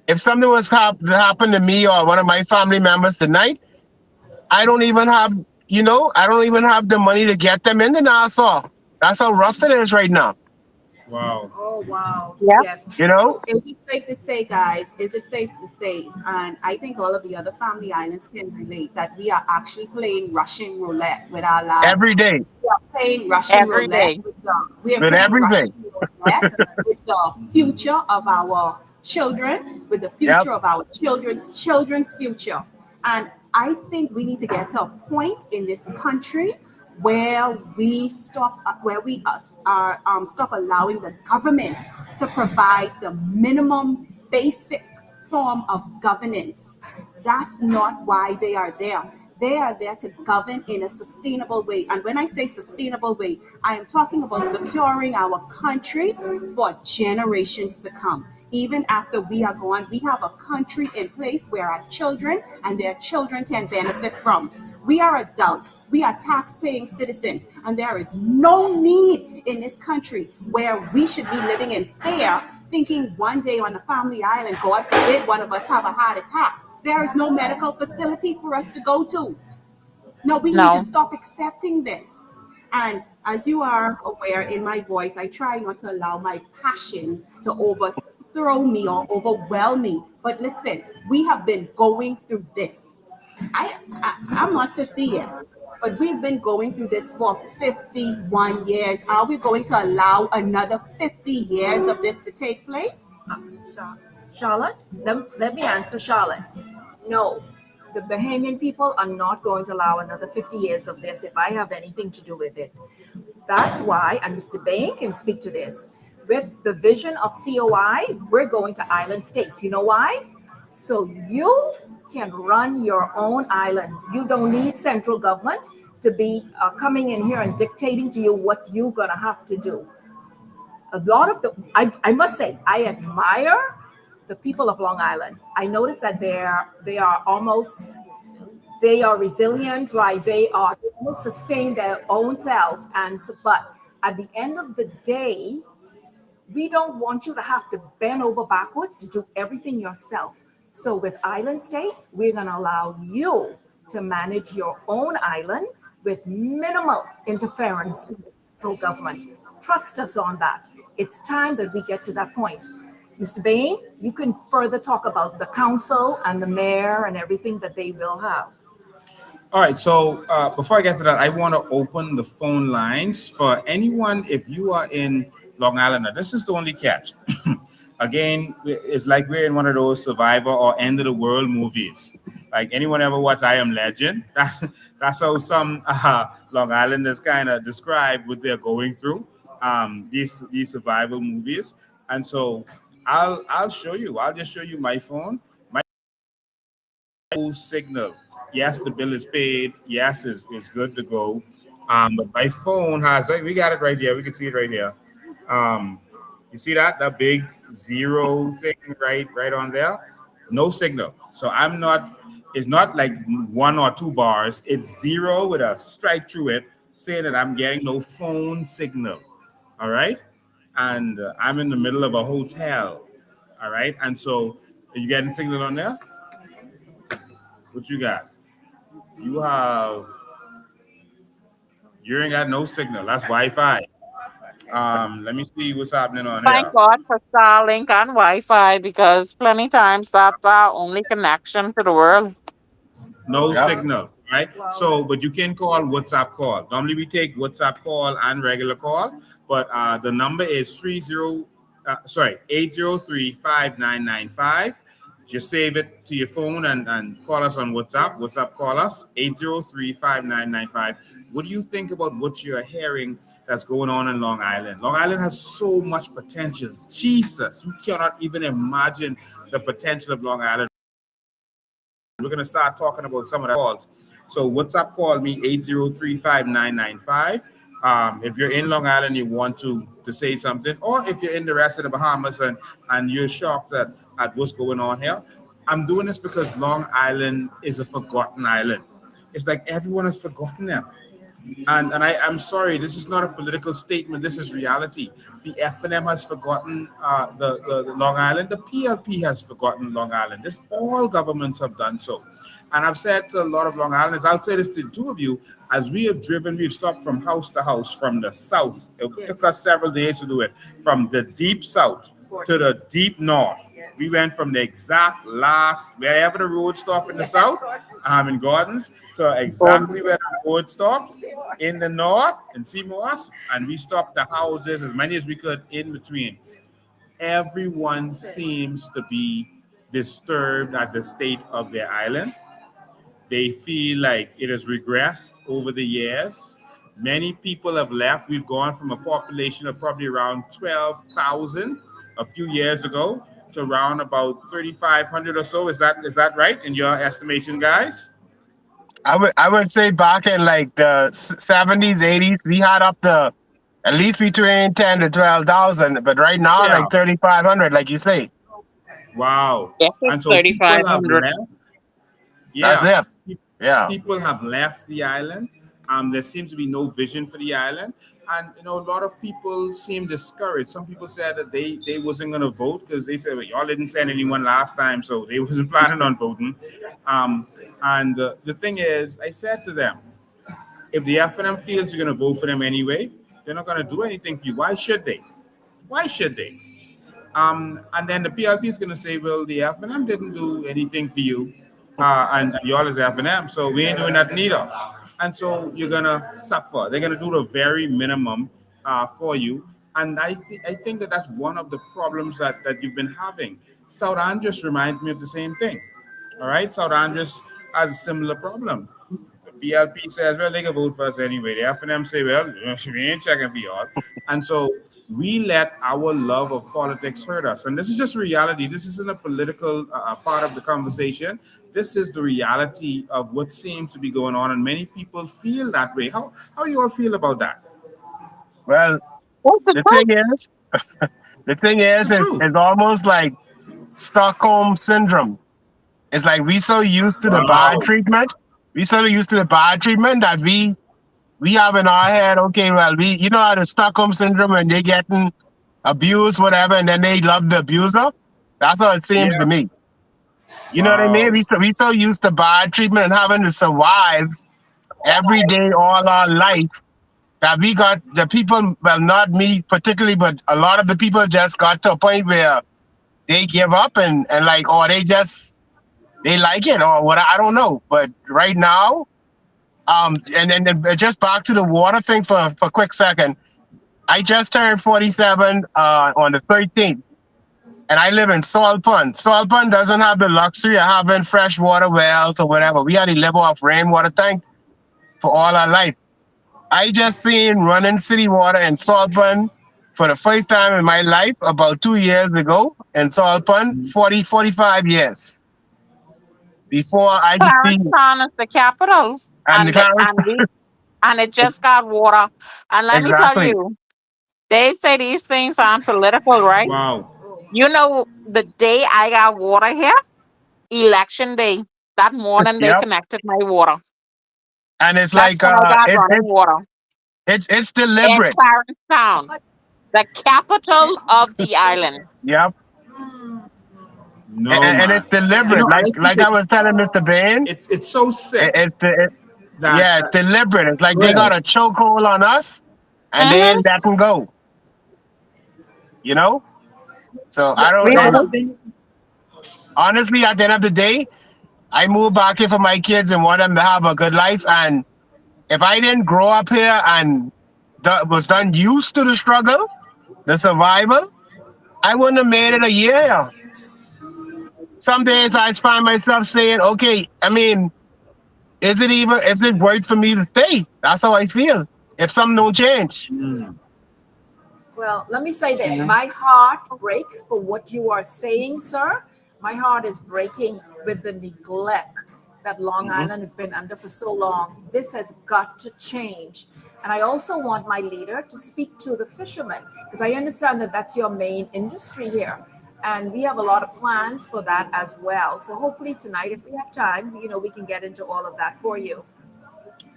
If something was happen to me or one of my family members tonight, I don't even have, I don't even have the money to get them into Nassau. That's how rough it is right now. Wow. Oh wow, Yeah. yes. You know, Is it safe to say, guys? Is it safe to say, and I think all of the other family islands can relate, that we are actually playing Russian roulette with our every lives? day We are playing Russian Every roulette day. we are with playing everything. Russian roulette with the future of our children, with the Yep. future of our children's future. And I think we need to get to a point in this country where we stop, stop allowing the government to provide the minimum basic form of governance. That's not why they are there. They are there to govern in a sustainable way. And when I say sustainable way, I am talking about securing our country for generations to come. Even after we are gone, we have a country in place where our children and their children can benefit from. We are adults. We are tax-paying citizens, and there is no need in this country where we should be living in fear, thinking one day on a family island, God forbid, one of us have a heart attack. There is no medical facility for us to go to. No, we need to No. stop accepting this. And as you are aware in my voice, I try not to allow my passion to overthrow me or overwhelm me. But listen, we have been going through this. I'm not 50 yet, but we've been going through this for 51 years. Are we going to allow another 50 years of this to take place? Charlotte, let me answer Charlotte. No, the Bahamian people are not going to allow another 50 years of this if I have anything to do with it. That's why, and Mr. Bain can speak to this, with the vision of COI, we're going to island states. You know why? So you can run your own island. You don't need central government to be coming in here and dictating to you what you're going to have to do. A lot of I must say, I admire the people of Long Island. I notice that they are resilient, right? They almost sustain their own selves. But At the end of the day, we don't want you to have to bend over backwards to do everything yourself. So with island states, we're going to allow you to manage your own island with minimal interference from the federal government. Trust us on that. It's time that we get to that point. Mr. Bain, you can further talk about the council and the mayor and everything that they will have. All right, so before I get to that, I want to open the phone lines for anyone. If you are in Long Island, now, this is the only catch. Again, it's like we're in one of those Survivor or End of the World movies. Like, anyone ever watch I Am Legend? That's how some Long Islanders kind of describe what they're going through. These survival movies, and so I'll show you. I'll just show you my phone. My signal. Yes, the bill is paid. Yes, it's good to go. But my phone has, we got it right here. We can see it right here. You see that big zero thing right on there? No signal. So it's not like 1 or 2 bars. It's 0 with a stripe through it saying that I'm getting no phone signal. All right. And I'm in the middle of a hotel. All right. And so, are you getting signal on there? What you got? You ain't got no signal. That's Wi-Fi. Let me see what's happening on Thank here. God for Starlink and Wi-Fi, because plenty times that's our only connection to the world. No Yeah. signal, right? So, but you can call WhatsApp call. Normally we take WhatsApp call and regular call, but the number is 803-5995. Just save it to your phone and call us on WhatsApp. WhatsApp call us, 803-5995. What do you think about what you're hearing that's going on in Long Island? Long Island has so much potential. Jesus, you cannot even imagine the potential of Long Island. We're going to start talking about some of the calls. So WhatsApp call me, 803-5995. If you're in Long Island, you want to say something, or if you're in the rest of the Bahamas and you're shocked at what's going on here. I'm doing this because Long Island is a forgotten island. It's like everyone has forgotten them. And I'm sorry, this is not a political statement. This is reality. The FNM has forgotten the Long Island. The PLP has forgotten Long Island. This all governments have done so. And I've said to a lot of Long Islanders, I'll say this to the two of you, as we have driven, we've stopped from house to house from the south. It took us several days to do it. From the deep south to the deep north. We went from the exact last, wherever the road stopped in the south, in Gardens, to exactly where the road stopped in the north, in Seymour's, and we stopped the houses, as many as we could in between. Everyone seems to be disturbed at the state of their island. They feel like it has regressed over the years. Many people have left. We've gone from a population of probably around 12,000 a few years ago to around about 3,500 or so. Is that right in your estimation, guys? I would say back in like the 70s, 80s, we had up to at least between 10 to 12,000, but right now like 3,500, like you say. Wow. Yes, And it's so people have 3,500. left. That's it. Yeah. People have left the island. There seems to be no vision for the island. And, a lot of people seem discouraged. Some people said that they wasn't going to vote because they said, well, y'all didn't send anyone last time, so they wasn't planning on voting. And the thing is, I said to them, if the FNM feels you're going to vote for them anyway, they're not going to do anything for you. Why should they? Why should they? And then the PLP is going to say, well, the FNM didn't do anything for you. And y'all is FNM, so we ain't doing nothing either. And so you're going to suffer. They're going to do the very minimum for you. And I think that that's one of the problems that you've been having. South Andres reminds me of the same thing. All right? South Andres has a similar problem. The PLP says, well, they can vote for us anyway. The FNM say, well, we ain't checking for y'all. And so we let our love of politics hurt us. And this is just reality. This isn't a political part of the conversation. This is the reality of what seems to be going on, and many people feel that way. How you all feel about that? Well, the thing is, it's almost like Stockholm syndrome. It's like we so used to the bad treatment. We so used to the bad treatment that we we have in our head, okay, well, we, you know how the Stockholm syndrome when they getting abused, whatever, and then they love the abuser. That's how it Yeah. seems to me. You know what I mean? Wow. We so used to bad treatment and having to survive every day all our life that we got the people, well, not me particularly, but a lot of the people just got to a point where they give up and like, or they like it or what, I don't know. But right now, and then just back to the water thing for a quick second. I just turned 47 on the 13th, and I live in Salt Pond. Salt Pond doesn't have the luxury of having fresh water wells or whatever. We had to live off rainwater tank for all our life. I just seen running city water in Salt Pond for the first time in my life about 2 years ago in Salt Pond, 45 years before I just see Clarendon is the capital, and the Clarence. and it just got water. And let me tell Exactly. you, they say these things aren't political, right? Wow. You know, the day I got water here, election day, that morning they Yep. connected my water. And it's That's like when I got running water it's in deliberate. Clarence Town, the capital of the island. Yep. No, And man. it's deliberate. I think Like I was telling Mr. Bain, it's so sick it's the that it's deliberate. It's like they well, got a chokehold on us and they Hmm. ain't letting go. You know? So I don't We and will. Been honestly at the end of the day, I moved back here for my kids and want them to have a good life. And if I didn't grow up here and was done used to the struggle, the survival, I wouldn't have made it a year. Some days I find myself saying, okay, I mean, is it worth for me to stay? That's how I feel. If something don't change. mm, Well, let me say this. My heart breaks for what you are saying, sir. My heart is breaking with the neglect that Long mhm. Island has been under for so long. This has got to change. And I also want my leader to speak to the fishermen because I understand that that's your main industry here. And we have a lot of plans for that as well. So hopefully tonight, if we have time, we can get into all of that for you.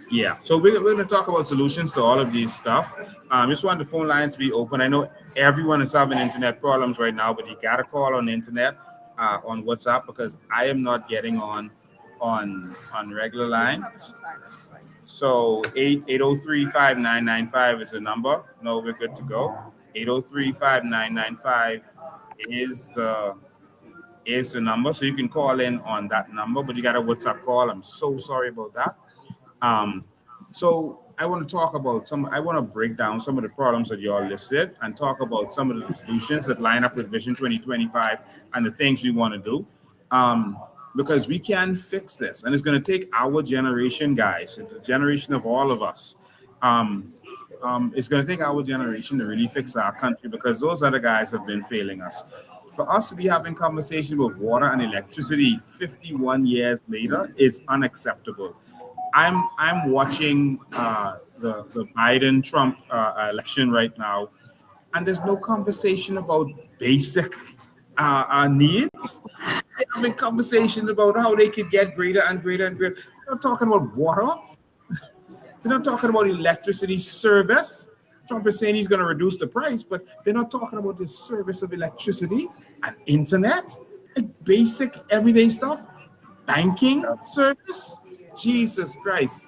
Yeah. So we're going to talk about solutions to all of these stuff. Just want the phone lines to be open. I know everyone is having internet problems right now, but you got to call on the internet, on WhatsApp, because I am not getting on regular line. So 803-5995 is the number. No, we're good to go. 803-5995 is the number. So you can call in on that number, but you got a WhatsApp call. I'm so sorry about that. Um, so I want to talk about I want to break down some of the problems that you all listed and talk about some of the solutions that line up with Vision 2025 and the things we want to do. Um, because we can fix this, and it's going to take our generation, guys, the generation of all of us. Um, it's going to take our generation to really fix our country because those other guys have been failing us. For us to be having conversation with water and electricity 51 years later is unacceptable. I'm watching the Biden Trump election right now, and there's no conversation about basic needs. They're having conversation about how they could get greater and greater and greater. They're not talking about water. They're not talking about electricity service. Trump is saying he's going to reduce the price, but they're not talking about the service of electricity and internet, like basic everyday stuff, banking service. Jesus Christ.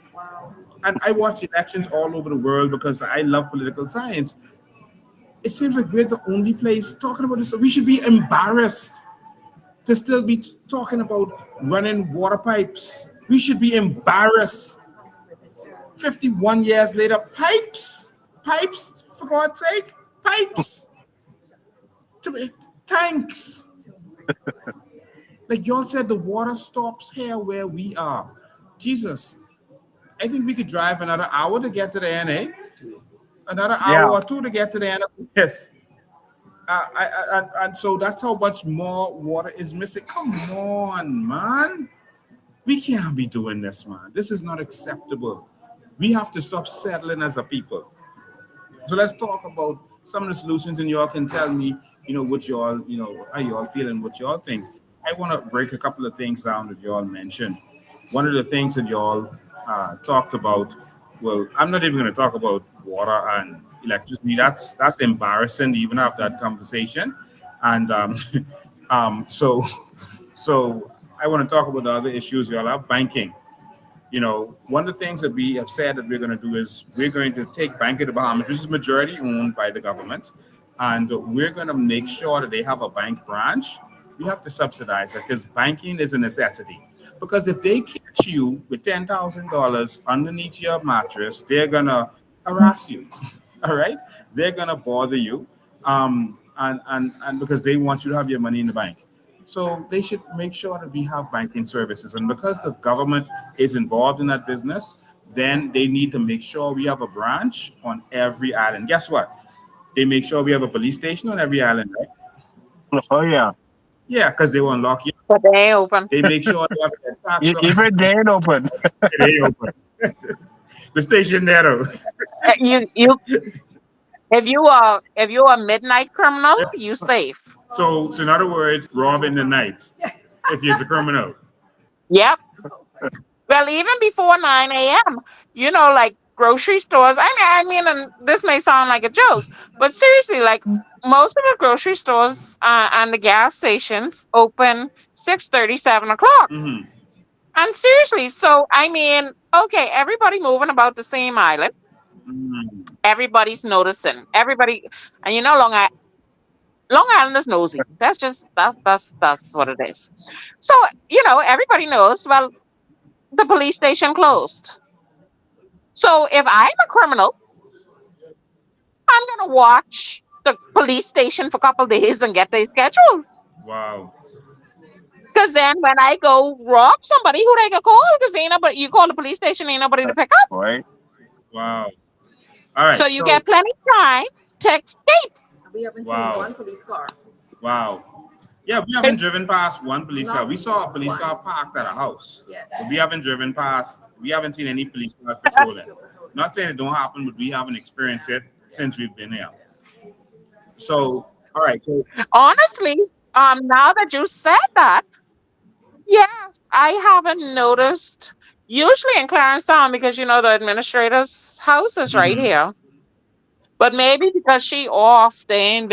And I watch elections all over the world because I love political science. It seems like we're the only place talking about this. We should be embarrassed to still be talking about running water pipes. We should be embarrassed. 51 years later, pipes, for God's sake, pipes, tanks. Like y'all said, the water stops here where we are. Jesus, I think we could drive another hour to get to the NA, another hour Yeah. or two to get to the NA. Yes. And so that's how much more water is missing. Come on, man. We can't be doing this, man. This is not acceptable. We have to stop settling as a people. So let's talk about some of the solutions, and y'all can tell me, what y'all, how y'all feeling, what y'all think. I want to break a couple of things down that y'all mentioned. One of the things that y'all talked about Well, I'm not even going to talk about water and electricity. That's embarrassing to even have that conversation. And so so I want to talk about the other issues we all have. Banking. One of the things that we have said that we're going to do is we're going to take Bank of the Bahamas, which is majority owned by the government, and we're going to make sure that they have a bank branch. We have to subsidize it because banking is a necessity. Because if they catch you with $10,000 underneath your mattress, they're gonna harass you. All right, they're gonna bother you, and because they want you to have your money in the bank. So they should make sure that we have banking services. And because the government is involved in that business, then they need to make sure we have a branch on every island. Guess what? They make sure we have a police station on every island, right? Oh yeah. Yeah, because they will unlock you. But they ain't open. They make sure they have their tax. Even they ain't open. They open. The station there, though. You if you are a midnight criminal, you safe. So in other words, rob in the night if you're a criminal. Yep. Well, even before 9 a.m., like grocery stores. I mean, and this may sound like a joke, but seriously, like most of the grocery stores and the gas stations open 6:30, 7 o'clock. Hmm. And seriously, so I mean, okay, everybody moving about the same island. Hmm. Everybody's noticing. Everybody, and Long Island is nosy. That's what it is. So everybody knows. Well, the police station closed. So if I'm a criminal, I'm gonna watch the police station for a couple days and get their schedule. Wow. Because then when I go rob somebody, who they gonna call? Because ain't nobody. You call the police station, ain't nobody to pick up. Right. Wow. All right. So you get plenty of time to escape. We haven't Wow. seen one police car. Wow. Yeah, we haven't driven past one police car. No. We saw a police car parked at a house. Yes. But we haven't driven past. We haven't seen any police cars patrolling. Not saying it don't happen, but we haven't experienced it since we've been here. So, all right. So, Honestly, now that you said that, yes, I haven't noticed. Usually in Clarence Town, because the administrator's house is right mhm. here. But maybe because she off, they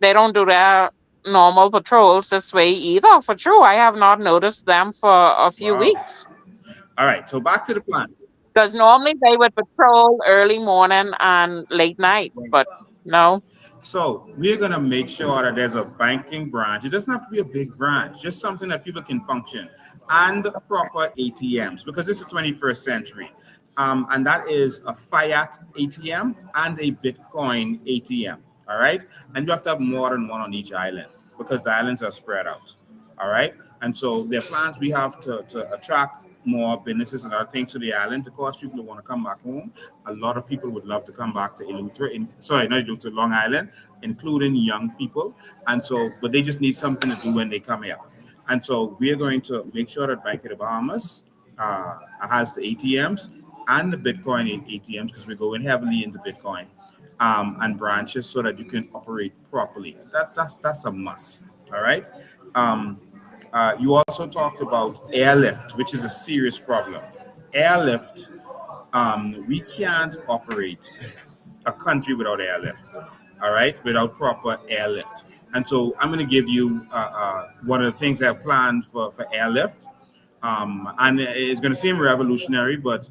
don't do their normal patrols this way either. For true, I have not noticed them for a few Wow. weeks. All right. So back to the plan. Because normally they would patrol early morning and late night, but no. So we're gonna make sure that there's a banking branch. It doesn't have to be a big branch, just something that people can function, and proper ATMs because it's the 21st century. And that is a fiat ATM and a Bitcoin ATM. All right, and you have to have more than one on each island because the islands are spread out. All right, and so there are plans we have to attract more businesses and other things to the island to cause people to want to come back home. A lot of people would love to come back to not Eleuthera, Long Island, including young people. And so, but they just need something to do when they come here. And so we are going to make sure that Bank of the Bahamas has the ATMs and the Bitcoin ATMs because we're going heavily into Bitcoin and branches so that you can operate properly. That's a must. All right. You also talked about airlift, which is a serious problem. Airlift, we can't operate a country without airlift, all right, without proper airlift. And so I'm going to give you one of the things I have planned for airlift. And it's going to seem revolutionary, but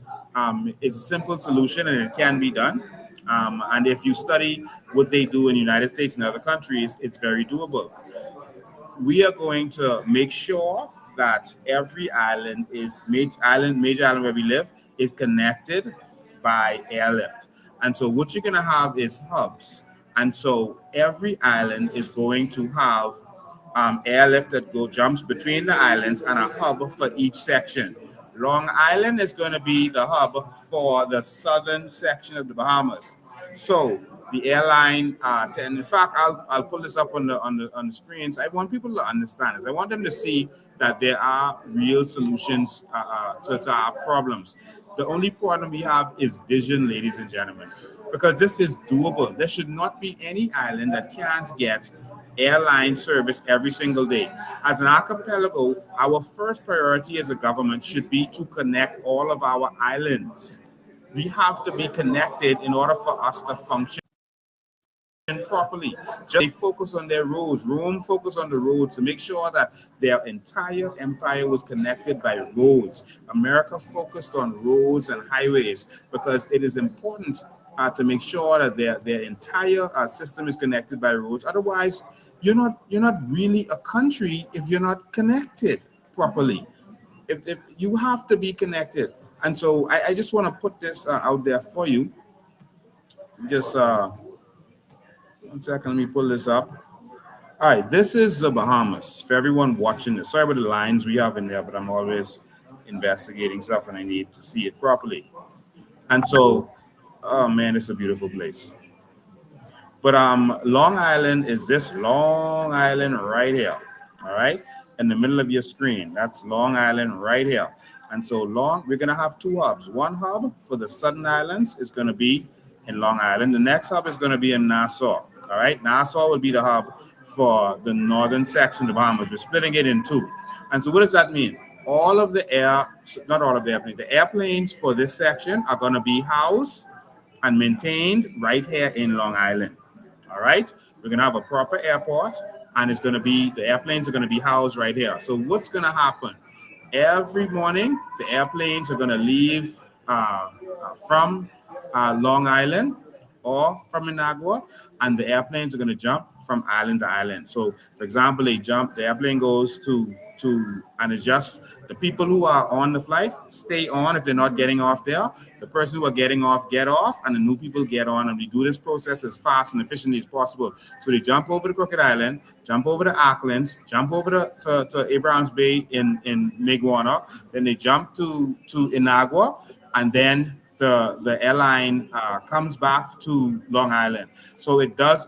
it's a simple solution and it can be done. And if you study what they do in the United States and other countries, it's very doable. We are going to make sure that every island is major island where we live is connected by airlift. And so what you're going to have is hubs. And so every island is going to have airlift that jumps between the islands and a hub for each section. Long Island is going to be the hub for the southern section of the Bahamas. So the airline, and in fact, I'll pull this up on the screens. I want people to understand this. I want them to see that there are real solutions to our problems. The only problem we have is vision, ladies and gentlemen, because this is doable. There should not be any island that can't get airline service every single day. As an archipelago, our first priority as a government should be to connect all of our islands. We have to be connected in order for us to function properly. Just they focus on their roads. Rome focused on the roads to make sure that their entire empire was connected by roads. America focused on roads and highways because it is important to make sure that their entire system is connected by roads. Otherwise, you're not really a country if you're not connected properly. If you have to be connected, and so I just want to put this out there for you. Just 1 second, let me pull this up. All right, this is the Bahamas for everyone watching this. Sorry about the lines we have in there, but I'm always investigating stuff and I need to see it properly. And so, oh man, it's a beautiful place. But Long Island is this Long Island right here. All right, in the middle of your screen. That's Long Island right here. And so we're gonna have two hubs. One hub for the Southern Islands is gonna be in Long Island. The next hub is gonna be in Nassau. All right, Nassau will be the hub for the northern section of the Bahamas. We're splitting it in two. And so what does that mean? All of the not all of the airplanes for this section are gonna be housed and maintained right here in Long Island. All right, we're gonna have a proper airport, and the airplanes are gonna be housed right here. So what's gonna happen? Every morning, the airplanes are gonna leave from Long Island or from Managua, and the airplanes are gonna jump from island to island. So, for example, the airplane goes and it's just the people who are on the flight stay on if they're not getting off there. The person who are getting off get off, and the new people get on. And we do this process as fast and efficiently as possible. So they jump over to Crooked Island, jump over to Auckland, jump over to Abrahams Bay in Maguana. Then they jump to Inagua, and then the airline comes back to Long Island. So it does.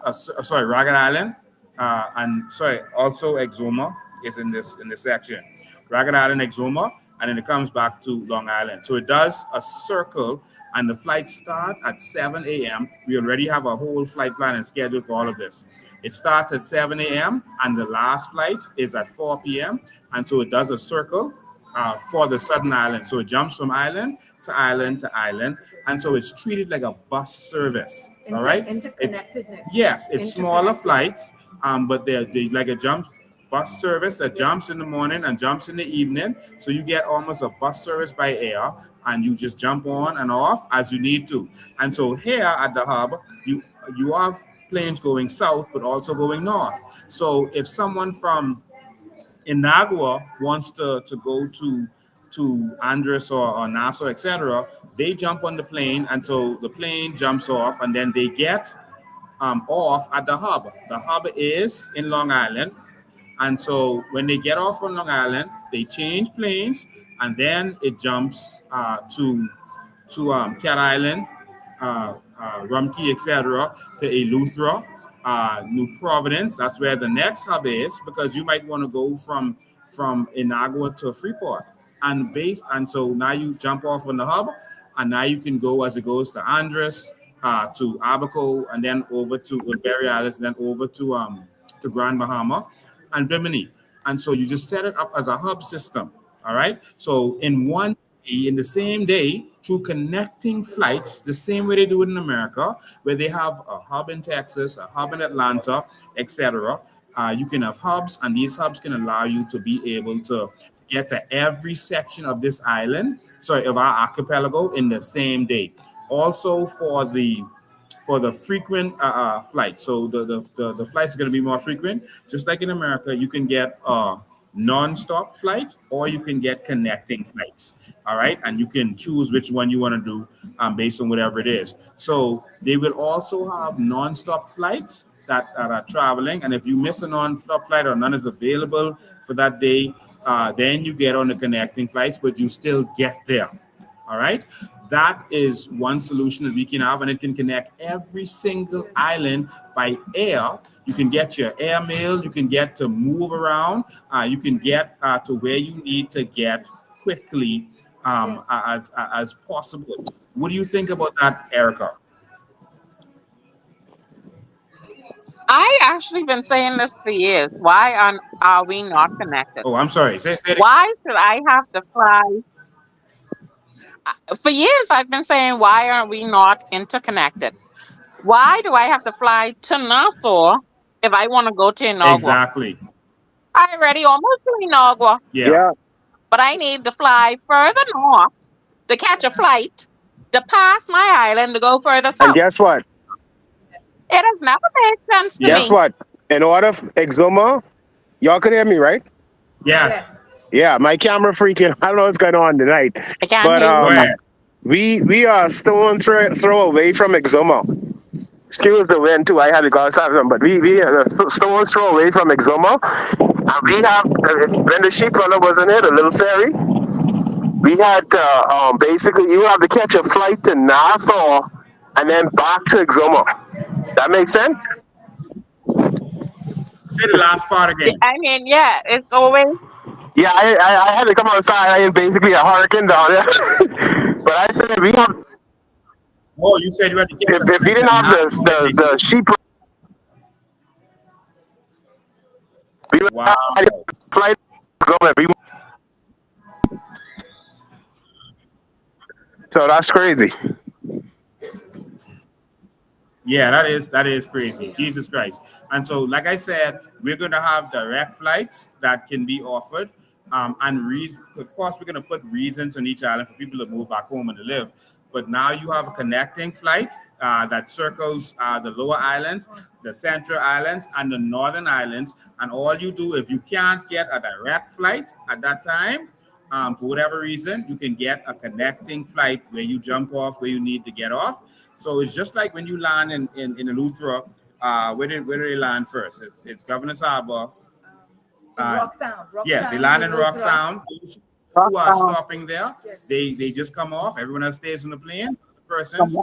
Ragged Island, and also Exuma is in this section. Ragged Island, Exuma, and then it comes back to Long Island. So it does a circle, and the flights start at 7 a.m. We already have a whole flight plan and schedule for all of this. It starts at 7 a.m. and the last flight is at 4 p.m. And so it does a circle for the Southern Island. So it jumps from island to island to island. And so it's treated like a bus service. All right? Interconnectedness. It's smaller flights, but they're like a bus service that jumps in the morning and jumps in the evening. So you get almost a bus service by air, and you just jump on and off as you need to. And so here at the hub, you have planes going south, but also going north. So if someone from Inagua wants to go to Andres or Nassau, etc., they jump on the plane, and so the plane jumps off, and then they get off at the hub. The hub is in Long Island. And so when they get off on Long Island, they change planes, and then it jumps to Cat Island, Rumkey, etc., to Eleuthera, New Providence. That's where the next hub is, because you might want to go from Inagua to Freeport. And so now you jump off on the hub, and now you can go as it goes to Andres, to Abaco, and then over to Berry Isles, then over to Grand Bahama and Bimini. And so you just set it up as a hub system. All right. So in the same day, through connecting flights, the same way they do it in America, where they have a hub in Texas, a hub in Atlanta, etc. You can have hubs, and these hubs can allow you to be able to get to every section of this island, of our archipelago, in the same day. Also for the frequent flights. So the flights are going to be more frequent. Just like in America, you can get a non-stop flight, or you can get connecting flights. All right. And you can choose which one you want to do based on whatever it is. So they will also have non-stop flights that are traveling. And if you miss a non-stop flight or none is available for that day, then you get on the connecting flights, but you still get there. All right. That is one solution that we can have, and it can connect every single island by air. You can get your air mail, you can get to move around, you can get to where you need to get quickly as possible. What do you think about that, Erica? I actually been saying this for years. Why are we not connected? Oh, I'm sorry. Say it again. Why should I have to fly? For years, I've been saying, why are we not interconnected? Why do I have to fly to Nassau if I want to go to Inagua? Exactly. I already almost to Inagua, Yeah. Yeah. but I need to fly further north to catch a flight to pass my island to go further And south. guess what? It has never made sense to Guess me. what? In order Exuma, y'all could hear me, right? Yes. Yeah, my camera freaking. I don't know what's going on tonight, I can't but hear you. Go ahead. we are stone throw away from Exuma. Excuse the wind too. I had to go outside them, but we are stone throw away from Exuma. And we have when the sheep runner wasn't here, the little ferry. We had basically you have to catch a flight to Nassau and then back to Exuma. That makes sense? Say the last part again. I mean, yeah, it's always Yeah, I had to come outside. I had basically a hurricane down there. But I said we have Oh, you said you had to get if we didn't have the sheep, we would Wow. have to fly to Exuma. So that's crazy. Yeah, that is crazy. Jesus Christ. And so, like I said, we're going to have direct flights that can be offered. Of course, we're going to put reasons on each island for people to move back home and to live. But now you have a connecting flight that circles the lower islands, the central islands, and the northern islands. And all you do, if you can't get a direct flight at that time, for whatever reason, you can get a connecting flight where you jump off where you need to get off. So it's just like when you land in Eleuthera, where do they land first? It's Governor's Harbor. Rock Sound. Yeah, they land in Rock Sound. Those who are stopping there, Yes. they just come off. Everyone else stays on the plane. Persons,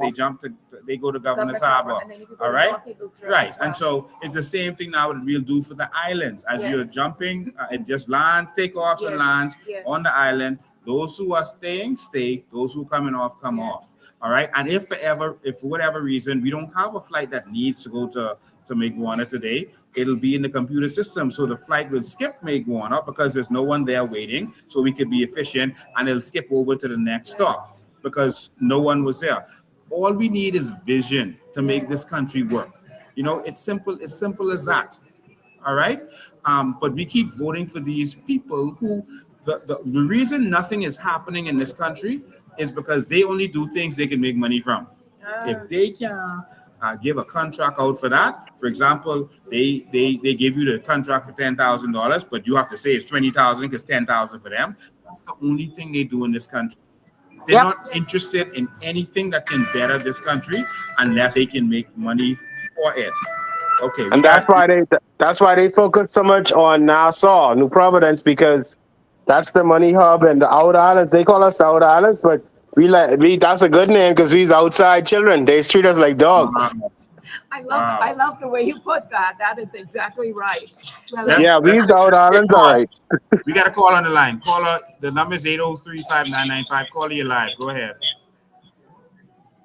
they go to Governor's Harbor. And then you can go All to right? North Eleuthera Right. as well. And so it's the same thing now that we'll do for the islands. As you're Yes. jumping, it just lands, take off and Yes, lands yes. on the island. Those who are staying, stay. Those who are coming off, come Yes. off. All right. And if for whatever reason we don't have a flight that needs to go to Maguana today, it'll be in the computer system. So the flight will skip Maguana because there's no one there waiting. So we could be efficient and it'll skip over to the next stop because no one was there. All we need is vision to make this country work. You know, it's simple as that. All right. But we keep voting for these people who the reason nothing is happening in this country is because they only do things they can make money from. If they can give a contract out for that, for example, they give you the contract for $10,000, but you have to say it's 20,000 because 10,000 for them. That's the only thing they do in this country. They're Yep. not interested in anything that can better this country unless they can make money for it. Okay, And that's why they focus so much on Nassau, New Providence, because that's the money hub, and the outer islands, they call us the outer islands, but that's a good name because we's outside children. They treat us like dogs. I love the way you put that. That is exactly right. Well, That's- Yeah, we's the outer islands, all right. We got a call on the line. Caller, the number is 803-5995. Caller, you live. Go ahead.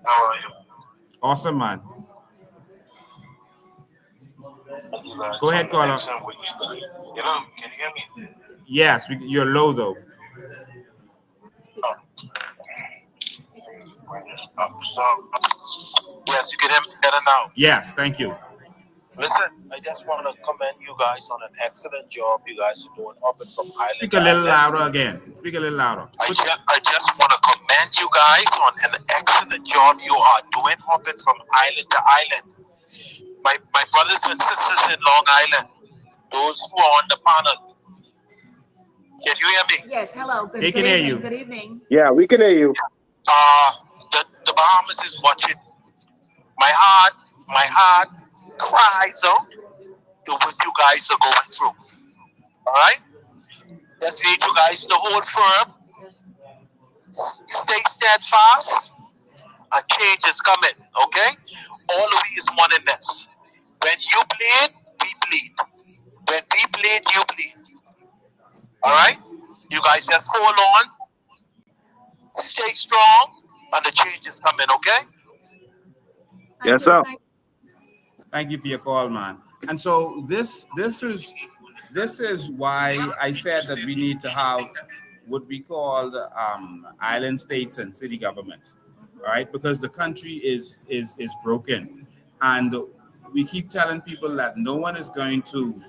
How are you? Awesome, man. Go ahead, caller. You know, can you hear me? Yes, you're low though. Yes, you can hear me better now. Yes, thank you. Listen, I just want to commend you guys on an excellent job you guys are doing up and from island. Speak a little louder again. Speak a little louder. I just want to commend you guys on an excellent job you are doing up and from island to island. My brothers and sisters in Long Island, those who are on the panel, can you hear me? Yes, hello. Good, They can good hear evening. you. Good evening. Yeah, we can hear you. The Bahamas is watching. My heart cries out to what you guys are going through. All right? Just need you guys to hold firm, stay steadfast, and change is coming. Okay? All we is one in this. When you bleed, we bleed. When we bleed, you bleed. All right? You guys just hold on, stay strong, and the change is coming. Okay? Thank Yes, you, sir. thank- Thank you for your call, man. And so this is why I said that we need to have what we call the island states and city government, all right? Because the country is broken, and we keep telling people that no one is going to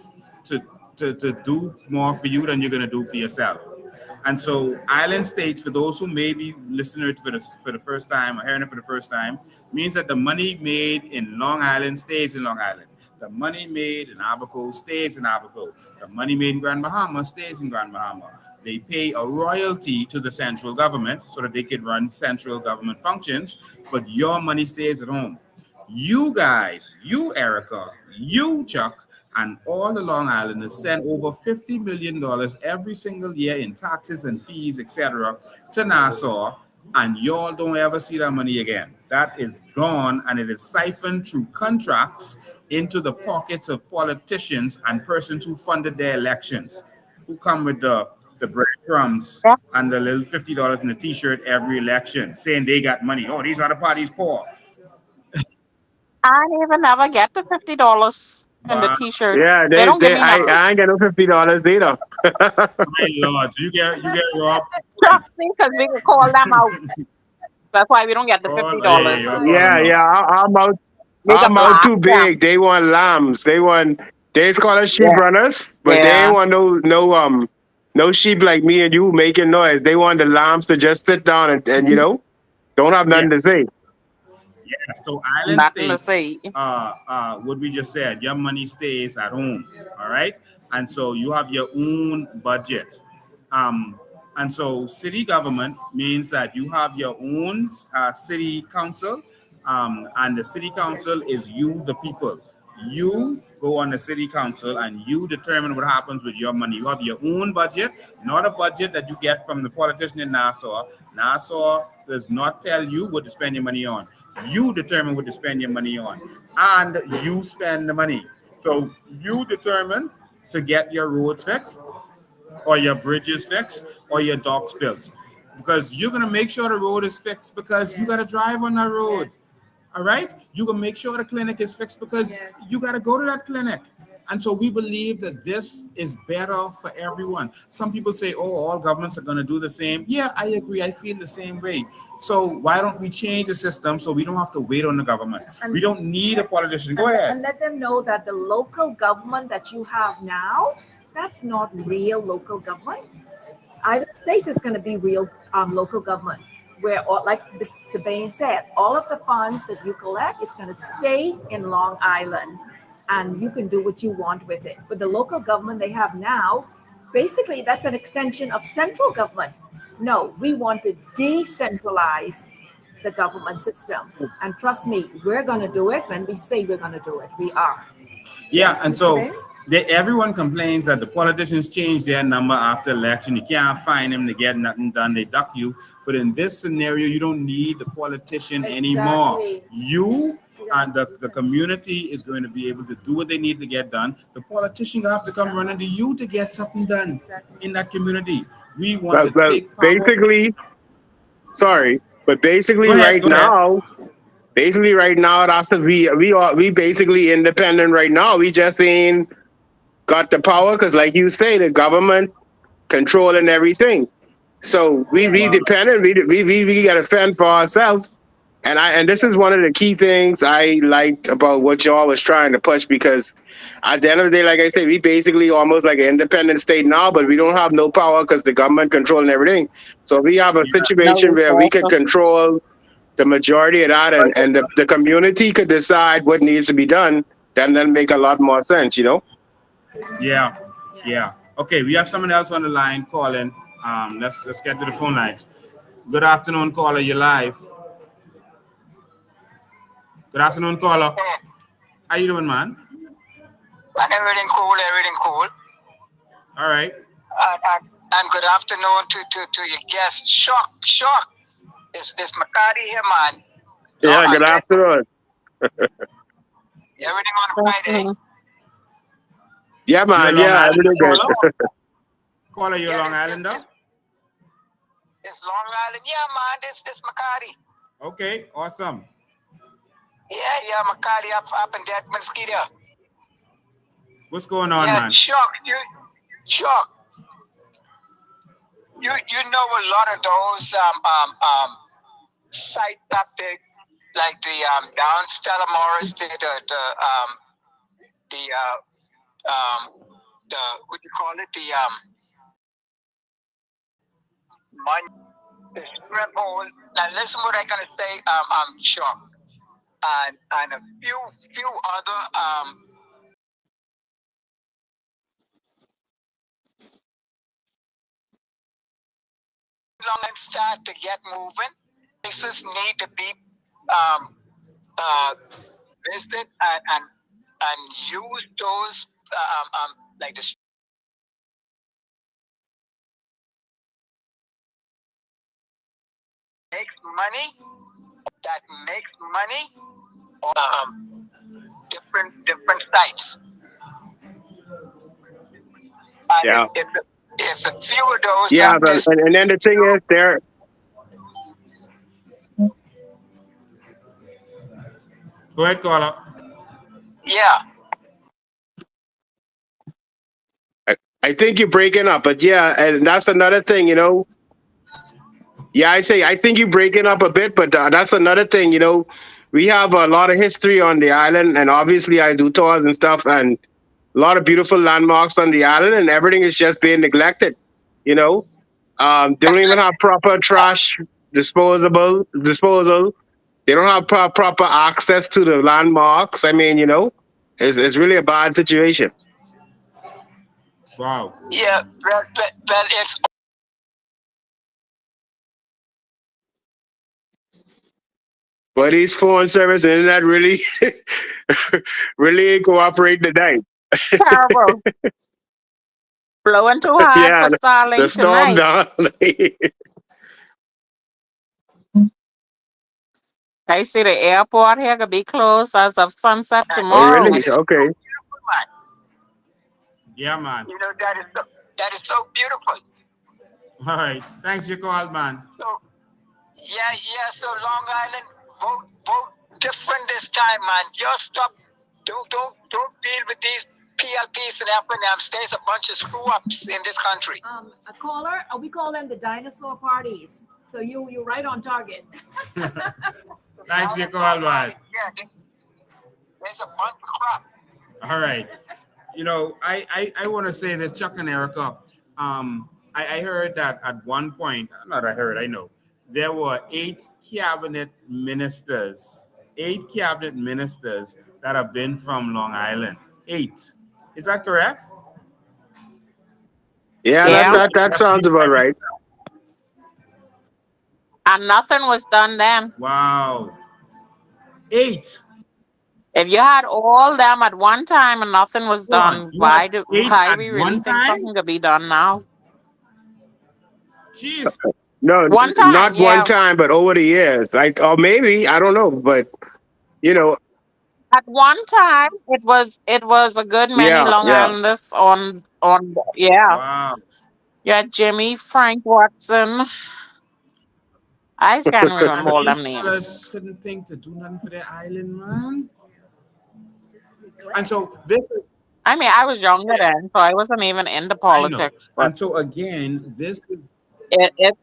to do more for you than you're going to do for yourself. And so, island states, for those who may be listening to it for the first time or hearing it for the first time, means that the money made in Long Island stays in Long Island. The money made in Abaco stays in Abaco. The money made in Grand Bahama stays in Grand Bahama. They pay a royalty to the central government so that they can run central government functions, but your money stays at home. You guys, you Erica, you Chuck, and all the Long Islanders send over $50 million every single year in taxes and fees, etc., to Nassau, and y'all don't ever see that money again. That is gone, and it is siphoned through contracts into the pockets of politicians and persons who funded their elections, who come with the breadcrumbs Yeah. and the little $50 in the t-shirt every election, saying they got money. Oh, these are the parties poor. I even never get the $50 in the Wow, T-shirt. Yeah, They don't give me nothing. I ain't get no $50 either. my lord, you get robbed Trust twice. me, because we can call them out. That's why we don't get the Oh, $50. yeah, Yeah, yeah. yeah. We Our can mouth blast too them. big. They want lambs. They call us sheep Yeah. runners, but they Yeah. ain't want no sheep like me and you making noise. They want the lambs to just sit down and don't have Yeah. nothing to say. Yeah. So island Nothing to states, say. what we just said, your money stays at home. All right. And so you have your own budget. Um, and so city government means that you have your own city council, and the city council is you, the people. You go on the city council and you determine what happens with your money. You have your own budget, not a budget that you get from the politician in Nassau. Nassau does not tell you what to spend your money on. You determine what to spend your money on, and you spend the money. So you determine to get your roads fixed, or your bridges fixed, or your docks built, because you're gonna make sure the road is fixed because you gotta drive on that road. All right, you can make sure the clinic is fixed because Yes. you got to go to that clinic. And so we believe that this is better for everyone. Some people say, oh, all governments are going to do the same. Yeah, I agree. I feel the same way. So why don't we change the system so we don't have to wait on the government? And- We don't need a politician. Go And ahead. let them know that the local government that you have now, that's not real local government. Island States is going to be real local government, where, like Mr. Bain said, all of the funds that you collect is going to stay in Long Island, and you can do what you want with it. But the local government they have now, basically, that's an extension of central government. No, we want to decentralize the government system. And trust me, we're going to do it when we say we're going to do it. We are. Yeah, and so Okay. everyone complains that the politicians change their number after election. You can't find them to get nothing done. They duck you. But in this scenario, you don't need the politician anymore. Exactly. You and the community is going to be able to do what they need to get done. The politicians have to come running to you to get something done in that community. We want to Well, take power. basically, sorry, but basically Go ahead, right go ahead. now, that's we basically independent right now. We just ain't got the power because, like you say, the government controlling everything. So we dependent. We got to fend for ourselves. And this is one of the key things I liked about what y'all was trying to push, because at the end of the day, like I say, we basically almost like an independent state now, but we don't have no power because the government controlling everything. So we have a situation where we could control the majority of that, and the community could decide what needs to be done. Then make a lot more sense, Yeah, yeah. Okay, we have someone else on the line calling. Let's get to the phone lines. Good afternoon, caller. You're live. Good afternoon, caller. How you doing, man? Everything cool. All right. And good afternoon to your guest. Shock. It's Makati here, man. Yeah, good afternoon. Everything on Friday. Yeah, man. You're Long Yeah, Island everything good. Caller, you're Long Islander? It's Long Island. Yeah, man. This Makati. Okay, awesome. Yeah, Makati up in that mosquito. What's going on, Yeah, man? shock, dude. Shock. you know a lot of those site topic like the down Stella Morris the the what do you call it the shrimp hole. Now listen what I'm gonna say. Chuck and a few other long and start to get moving. Places need to be um, visited and use those like the makes money that makes money different sites. And Yeah. it's a few of those Yeah, that but this and then the thing is, there. Go ahead, caller. yeah. I think you're breaking up, but yeah, and that's another thing, you know. Yeah, I think you're breaking up a bit, but that's another thing, you know. We have a lot of history on the island, and obviously I do tours and stuff, and a lot of beautiful landmarks on the island, and everything is just being neglected. You know, they don't even have proper trash disposal. They don't have proper access to the landmarks. I mean, you know, it's really a bad situation. Wow. Yeah, well, it's But these phone service and internet really, really ain't cooperating tonight. Terrible. Blowing too hard Yeah, for the Starlink storm tonight. down. I see the airport here could be closed as of sunset Oh, tomorrow. really? that is Okay. beautiful, man. Yeah, man. You know that is so beautiful. All right. Thanks for your call, man. So yeah. So Long Island, vote different this time, man. Just stop. Don't deal with these PLPs and FNMs. There's a bunch of screw ups in this country. A caller, we call them the dinosaur parties. So you're right on target. Thanks for your call, man. Yeah, there's a bunch of crap. All right. You know, I want to say this, Chuck and Erica. I heard that at one point, not I heard, I know, there were eight cabinet ministers that have been from Long Island. 8. Is that correct? Yeah, Yeah. that sounds about right. And nothing was done then. Wow. 8. If you had all them at one time and nothing was Hold on. done, You had 8 why at we one really think time? something could be done now? Jeez. No, One time, not one yeah. time, but over the years. Like, or maybe I don't know, but you know, At one time, it was a good many yeah, Long yeah. Islanders on yeah. Wow. Yeah, Jimmy, Frank Watson. I just can't remember And all these them fellas names. couldn't think to do nothing for their island, man. Just neglect. And so this is, I mean, I was younger yes, then, so I wasn't even into I know. politics, but And so again, this is it's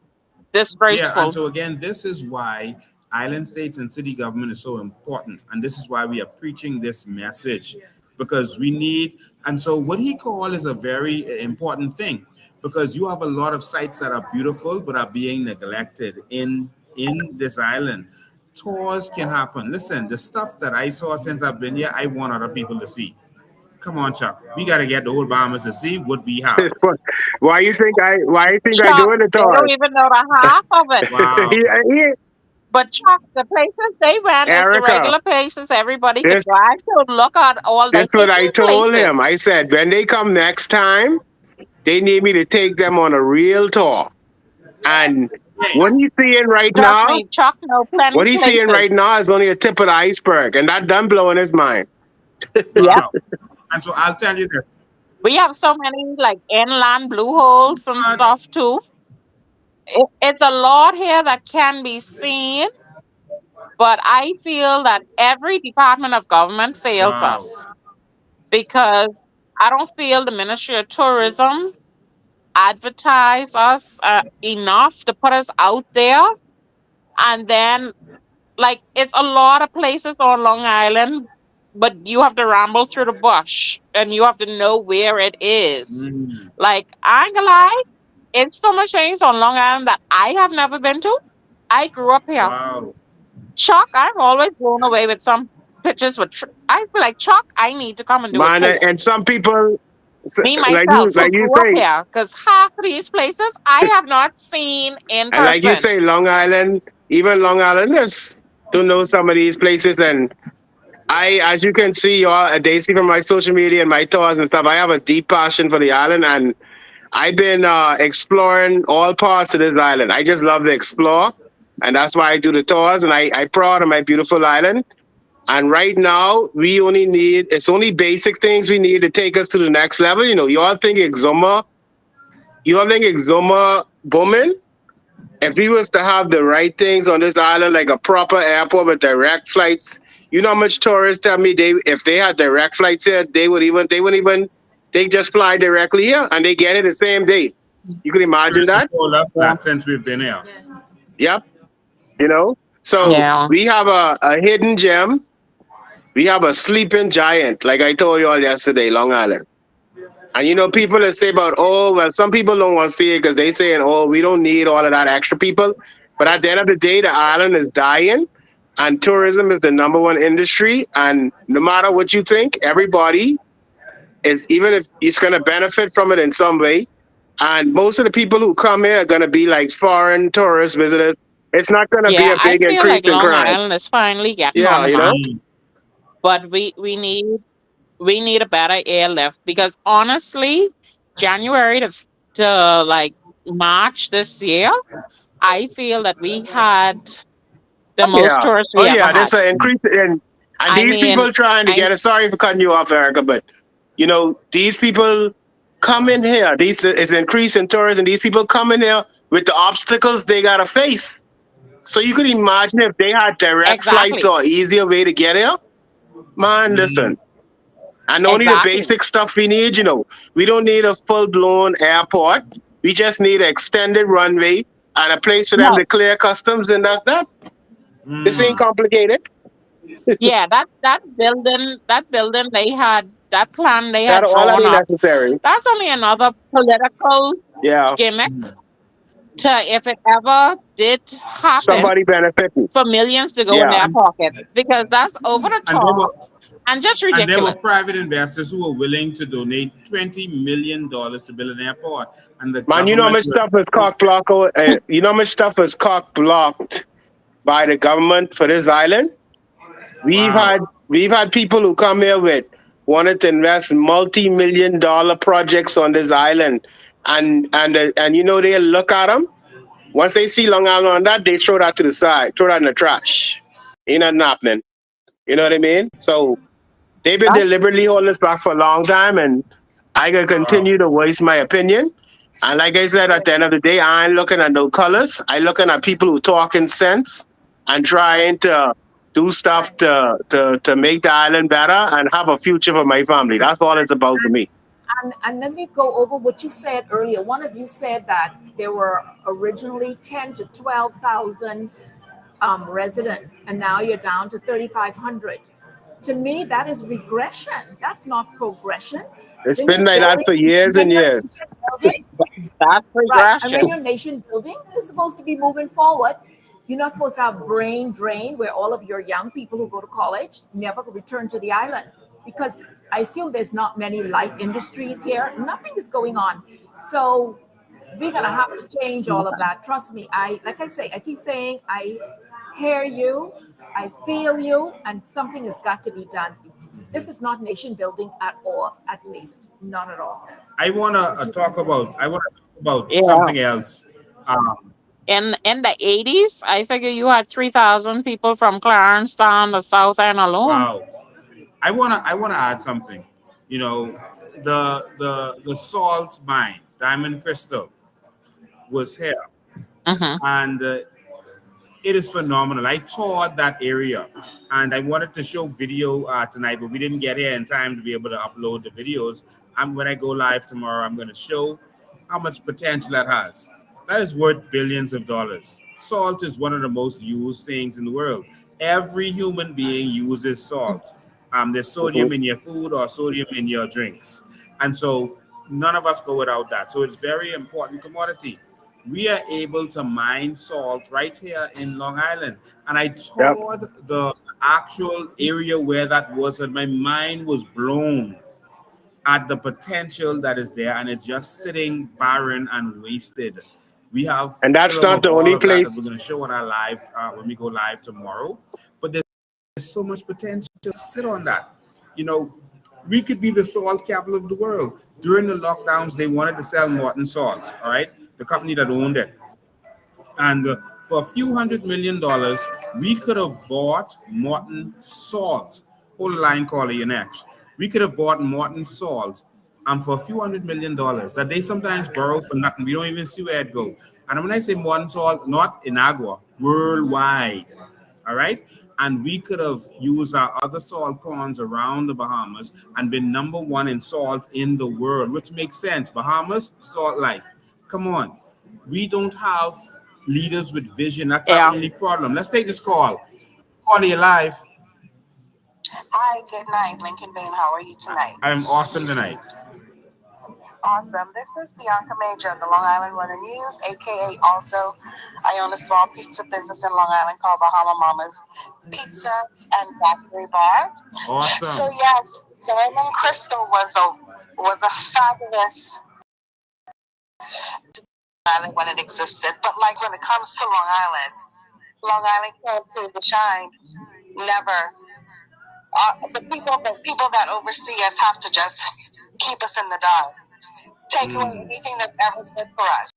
yeah, and disgraceful. so again, this is why island states and city government is so important. And this is why we are preaching this message because we need, and so what he called is a very important thing because you have a lot of sites that are beautiful but are being neglected in this island. Tours can happen. Listen, the stuff that I saw since I've been here, I want other people to see. Come on, Chuck. We got to get the whole Bahamas to see what we have. Why you think I Chuck, doing the they tour? don't even know the half of it. Wow. But Chuck, the places they went is the Erica, regular places everybody could this drive to look at all the this what I hidden told him. places. I said when they come next time, they need me to take them on a real tour. And what he's seeing right Trust now, me, Chuck know plenty what he's seeing places. right now is only a tip of the iceberg, and that done blowing his mind. Yep. Wow. And so I'll tell you this. We have so many like inland blue holes and But stuff too. It's a lot here that can be seen, but I feel that every department of government fails wow. us because I don't feel the Ministry of Tourism advertise us enough to put us out there. And then, like, it's a lot of places on Long Island, but you have to ramble through the bush and you have to know where it is. Mm, Like, I ain't gonna lie, it's so much things on Long Island that I have never been to. I grew up here. wow. Chuck, I'm always blown away with some pictures with. I feel like Chuck, I need to come and do a Man, tour. and some people, Me like you, myself, who like you grew up say, here, because half of these places I have not seen in and like you person. say, Long Island, even Long Islanders don't know some of these places. And I, as you can see, all they see from my social media and my tours and stuff, I have a deep passion for the island, and I've been exploring all parts of this island. I just love to explore, and that's why I do the tours. And I proud of my beautiful island. And right now, we only need, it's only basic things we need to take us to the next level. You know, you all think Exuma booming? If we was to have the right things on this island, like a proper airport with direct flights, you know how much tourists tell me if they had direct flights here, they wouldn't even, they just fly directly here and they get it the same day. You could imagine Chris that? told us Yeah. that since we've been here. Yep. You know? So Yeah. we have a hidden gem. We have a sleeping giant, like I told you all yesterday, Long Island. And you know, people that say about, oh, well, some people don't want to see it because they saying, oh, we don't need all of that extra people. But at the end of the day, the island is dying and tourism is the number one industry. And no matter what you think, everybody is, even if it's going to benefit from it in some way. And most of the people who come here are going to be like foreign tourist visitors. It's not going to be Yeah, a I big feel increase like in Long crime. Island is finally getting Yeah, on the you know? map, Mm, but we need a better airlift because honestly, January to like March this year, I feel that we had the most Yeah. tourists Oh we ever yeah, had. there's an increase in, and I these mean, people trying to I get it. Sorry for cutting you off, Erica, but you know, these people come in here. These is increase in tourism. These people come in here with the obstacles they gotta face. So you could imagine if they had direct flights exactly, or easier way to get here. Man, mm. listen. And only the exactly. basic stuff we need, you know. We don't need a full blown airport. We just need an extended runway and a place for them No, to clear customs, and that's that. This ain't Mm. complicated. yeah, that building they had, that plan they That had all that drawn ain't up. necessary. That's only another political Yeah, gimmick Mm. to if it ever did happen somebody benefiting. for millions to go in Yeah, their And, pocket because that's over the and there were top and just and there were ridiculous. private investors who were willing to donate $20 million to build an airport, and the man. You know how government much stuff is was cock blocked. You know how much stuff is cock blocked by the government for this island. We've wow. had we've had people who come here with wanted to invest multi-million-dollar projects on this island, and you know they look at them. Once they see Long Island on that, they throw that to the side, throw that in the trash. Ain't nothing happening. You know what I mean? So they've been That's, deliberately holding us back for a long time, and I can Wow. continue to voice my opinion. And like I said, at the end of the day, I ain't looking at no colors. I looking at people who talking sense and trying to do stuff to make the island better and have a future for my family. That's all it's about for me. And let me go over what you said earlier. One of you said that there were originally 10 to 12,000 residents, and now you're down to 3,500. To me, that is regression. That's not progression. It's When been you're like that building, for years when and you're years. nation building, that's right? And when regression. you're nation building, you're supposed to be moving forward. You're not supposed to have brain drain where all of your young people who go to college never return to the island because I assume there's not many light industries here. Nothing is going on. So we're gonna have to change all of that. Trust me. I keep saying I hear you, I feel you, and something has got to be done. This is not nation building at all, at least. Not at all. I wanna talk about Yeah. something else. Um, In the 80s, I figure you had 3,000 people from Clarence down the South End alone. wow. I wanna add something. You know, the salt mine, Diamond Crystal, was here, Hmm. and it is phenomenal. I toured that area, and I wanted to show video tonight, but we didn't get here in time to be able to upload the videos. When I go live tomorrow, I'm going to show how much potential that has. That is worth billions of dollars. Salt is one of the most used things in the world. Every human being uses salt. There's sodium in your food or sodium in your drinks. And so none of us go without that. So it's very important commodity. We are able to mine salt right here in Long Island. And I Yep. toured the actual area where that was, and my mind was blown at the potential that is there, and it's just sitting barren and wasted. We have And that's film not of the all only of that that we're place. going to show on our live when we go live tomorrow. But there's so much potential to sit on that. You know, we could be the salt capital of the world. During the lockdowns, they wanted to sell Morton Salt, all right? The company that owned it. And for a few $100 million, we could have bought Morton Salt. Hold the line, caller, you next. We could have bought Morton Salt for a few $100 million that they sometimes borrow for nothing. We don't even see where it goes. And when I say Morton Salt, not in Agua, worldwide. All right. And we could have used our other salt ponds around the Bahamas and been number one in salt in the world, which makes sense. Bahamas, salt life. Come on. We don't have leaders with vision. That's our Yeah. only problem. Let's take this call. Call you live. Hi, good night, Lincoln Bain. How are you tonight? I'm awesome tonight. Awesome. This is Bianca Major of the Long Island Runner News, aka also, I own a small pizza business in Long Island called Bahama Mama's Pizza and Factory Bar. So Awesome. yes, Diamond Crystal was a fabulous island when it existed, but like when it comes to Long Island can't see the shine. Never. The people that oversee us have to just keep us in the dark. Take away anything that's ever good for us.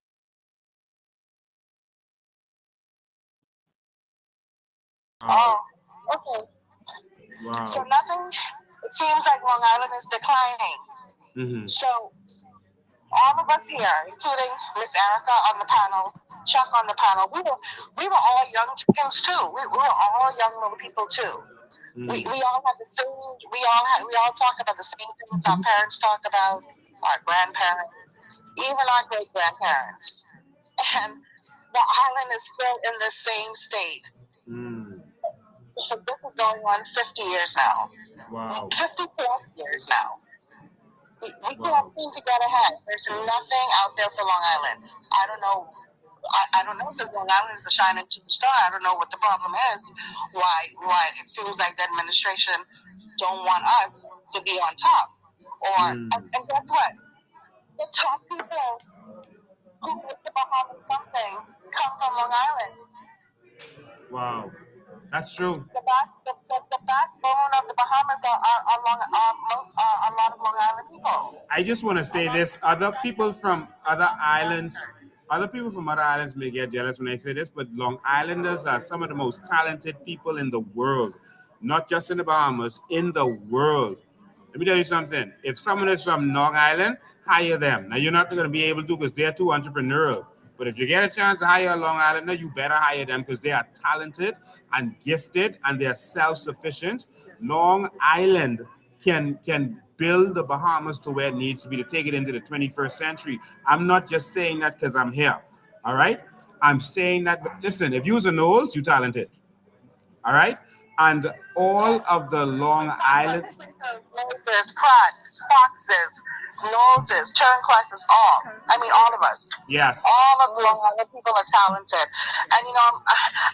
Wow. Oh, okay. Wow. So nothing. It seems like Long Island is declining. Mm-hmm. So all of us here, including Miss Erica on the panel, Chuck on the panel, we were all young chickens too. We were all young little people too. We all have the same. We all talk about the same things our parents talk about, our grandparents, even our great grandparents, and the island is still in the same state. This is going on 50 years now. Wow. 50 plus years now. We can't seem to get ahead. There's nothing out there for Long Island. I don't know. I don't know, because Long Island is a shining star. I don't know what the problem is. Why it seems like the administration don't want us to be on top. And guess what? The top people who make the Bahamas something come from Long Island. Wow. That's true. The backbone of the Bahamas are a lot of Long Island people. I just want to say this. Other people from other islands may get jealous when I say this, but Long Islanders are some of the most talented people in the world. Not just in the Bahamas, in the world. Let me tell you something. If someone is from Long Island, hire them. Now, you're not going to be able to because they're too entrepreneurial. But if you get a chance to hire a Long Islander, you better hire them because they are talented and gifted and they're self-sufficient. Long Island can build the Bahamas to where it needs to be to take it into the 21st century. I'm not just saying that because I'm here. All right? I'm saying that, listen, if you're a Knowles, you're talented. All right? And all of the Long Island. There's prods, foxes, noses, turnquoises, all. I mean, all of us. Yes. All of the Long Island people are talented. And,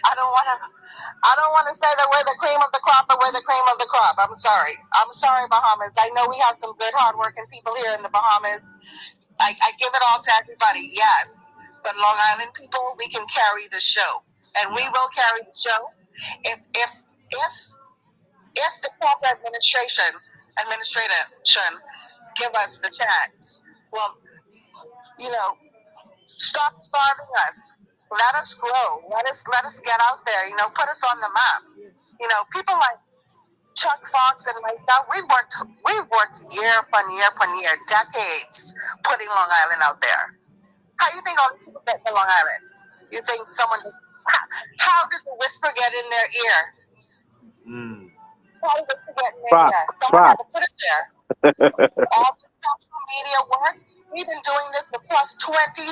I don't want to say that we're the cream of the crop, but we're the cream of the crop. I'm sorry, Bahamas. I know we have some good, hardworking people here in the Bahamas. I give it all to everybody, yes. But Long Island people, we can carry the show. And we will carry the show if the proper administration give us the chance. Well, stop starving us. Let us grow. Let us get out there. Put us on the map. People like Chuck Fox and myself, we've worked year upon year, decades, putting Long Island out there. How do you think all these people get to Long Island? You think someone just, how did the whisper get in their ear? How did the whisper get in their ear? Someone had to put it there. All the social media work, we've been doing this for plus 20, 30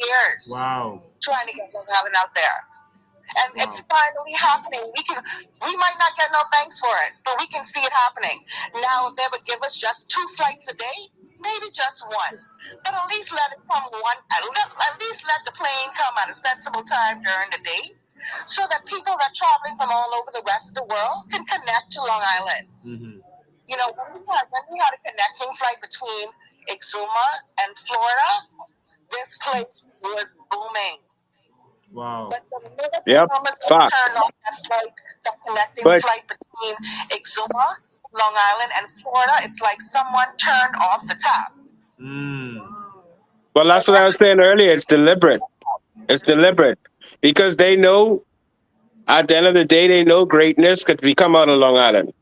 years. Wow. Trying to get Long Island out there. And it's finally happening. We might not get no thanks for it, but we can see it happening. Now, if they would give us just 2 flights a day, maybe just 1. But at least let it come at least let the plane come at a sensible time during the day, so that people that are traveling from all over the rest of the world can connect to Long Island. Mm-hmm. You know, when we had a connecting flight between Exuma and Florida, this place was booming. Wow. But the minute Yep. Thomas Facts. turned off that connecting But- flight between Exuma, Long Island, and Florida, it's like someone turned off the tap. Mm. Well, that's what I was saying earlier. It's deliberate. It's deliberate because they know at the end of the day, they know greatness could become out of Long Island.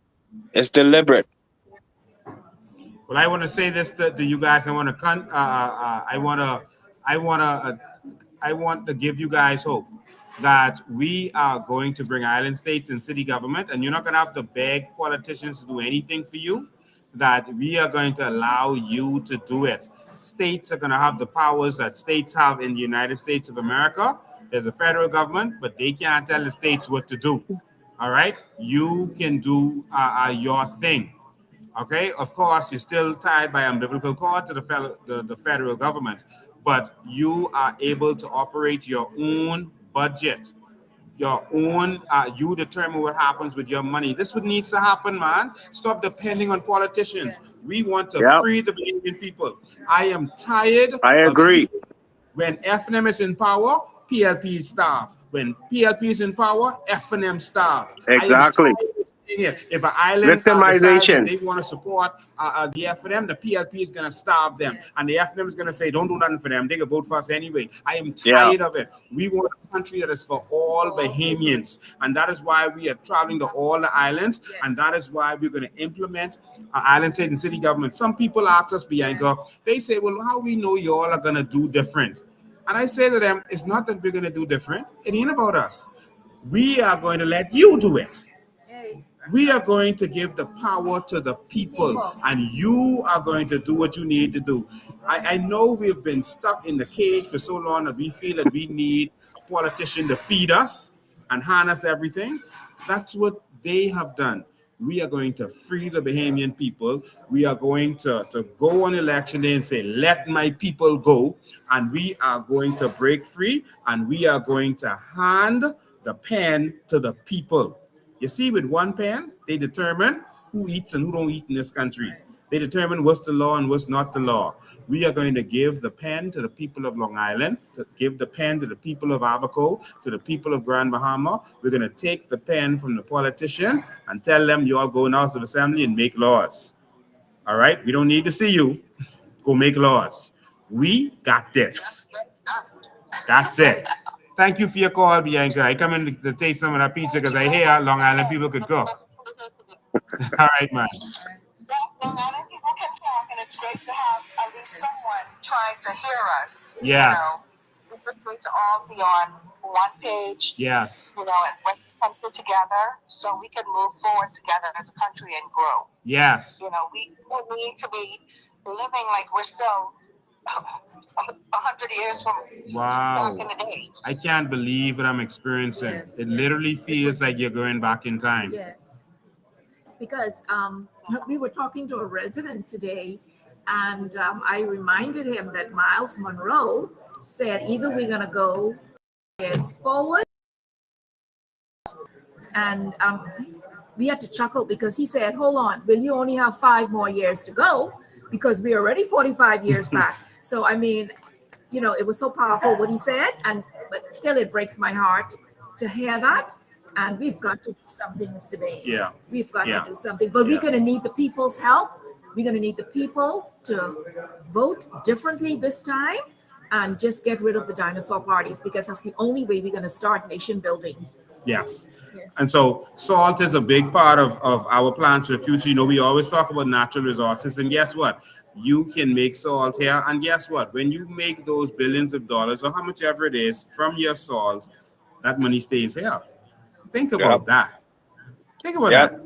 It's deliberate. Well, I want to say this to you guys. I want to give you guys hope that we are going to bring island states and city government, and you're not going to have to beg politicians to do anything for you. That we are going to allow you to do it. States are going to have the powers that states have in the United States of America. There's a federal government, but they can't tell the states what to do. All right, you can do your thing. Okay, of course, you're still tied by umbilical cord to the federal government, but you are able to operate your own budget, your own. You determine what happens with your money. This what needs to happen, man. Stop depending on politicians. We want to Yep. free the Bahamian people. I am tired. I of agree. seeing when FNM is in power, PLP is staff. When PLP is in power, FNM staff. Exactly. If an island decides Victimization. that they want to support the FNM, the PLP is going to starve them. And the FNM is going to say, don't do nothing for them. They can vote for us anyway. I am tired of it. We want a country that is for all Bahamians. And that is why we are traveling to all the islands. Yes. And that is why we're going to implement island, state, and city government. Some people ask us, Bianca, they say, well, how we know you all are going to do different? And I say to them, it's not that we're going to do different. It ain't about us. We are going to let you do it. Yay. We are going to give the power to the people, and you are going to do what you need to do. I know we've been stuck in the cage for so long that we feel that we need a politician to feed us and hand us everything. That's what they have done. We are going to free the Bahamian people. We are going to go on election day and say, let my people go. And we are going to break free, and we are going to hand the pen to the people. You see, with one pen, they determine who eats and who don't eat in this country. They determine what's the law and what's not the law. We are going to give the pen to the people of Long Island, to give the pen to the people of Abaco, to the people of Grand Bahama. We're going to take the pen from the politician and tell them, you all go in the House of Assembly and make laws. All right? We don't need to see you. Go make laws. We got this. That's it. Thank you for your call, Bianca. I come in to taste some of that pizza because I hear Long Island people could cook. All right, man. Long Island people can talk, and it's great to have at least someone trying to hear us. Yes. You know, it's great to all be on one page. Yes. You know, and when we come here together, so we can move forward together as a country and grow. Yes. You know, we need to be living like we're still 100 years from Wow. back in the day. I can't believe what I'm experiencing. Yes. It literally feels like you're going back in time. Yes. Because we were talking to a resident today, and I reminded him that Miles Monroe said either we're going to go years forward, and we had to chuckle because he said, hold on, will you only have 5 more years to go? Because we're already 45 years back. So, I mean, you know, it was so powerful what he said, but still it breaks my heart to hear that. And we've got to do something today. Yeah. We've got Yeah. to do something. But Yeah. we're going to need the people's help. We're going to need the people to vote differently this time and just get rid of the dinosaur parties, because that's the only way we're going to start nation building. Yes. Yes. And so salt is a big part of our plans for the future. You know, we always talk about natural resources. And guess what? You can make salt here. And guess what? When you make those billions of dollars or how much ever it is from your salt, that money stays here. Think about that. Think about that.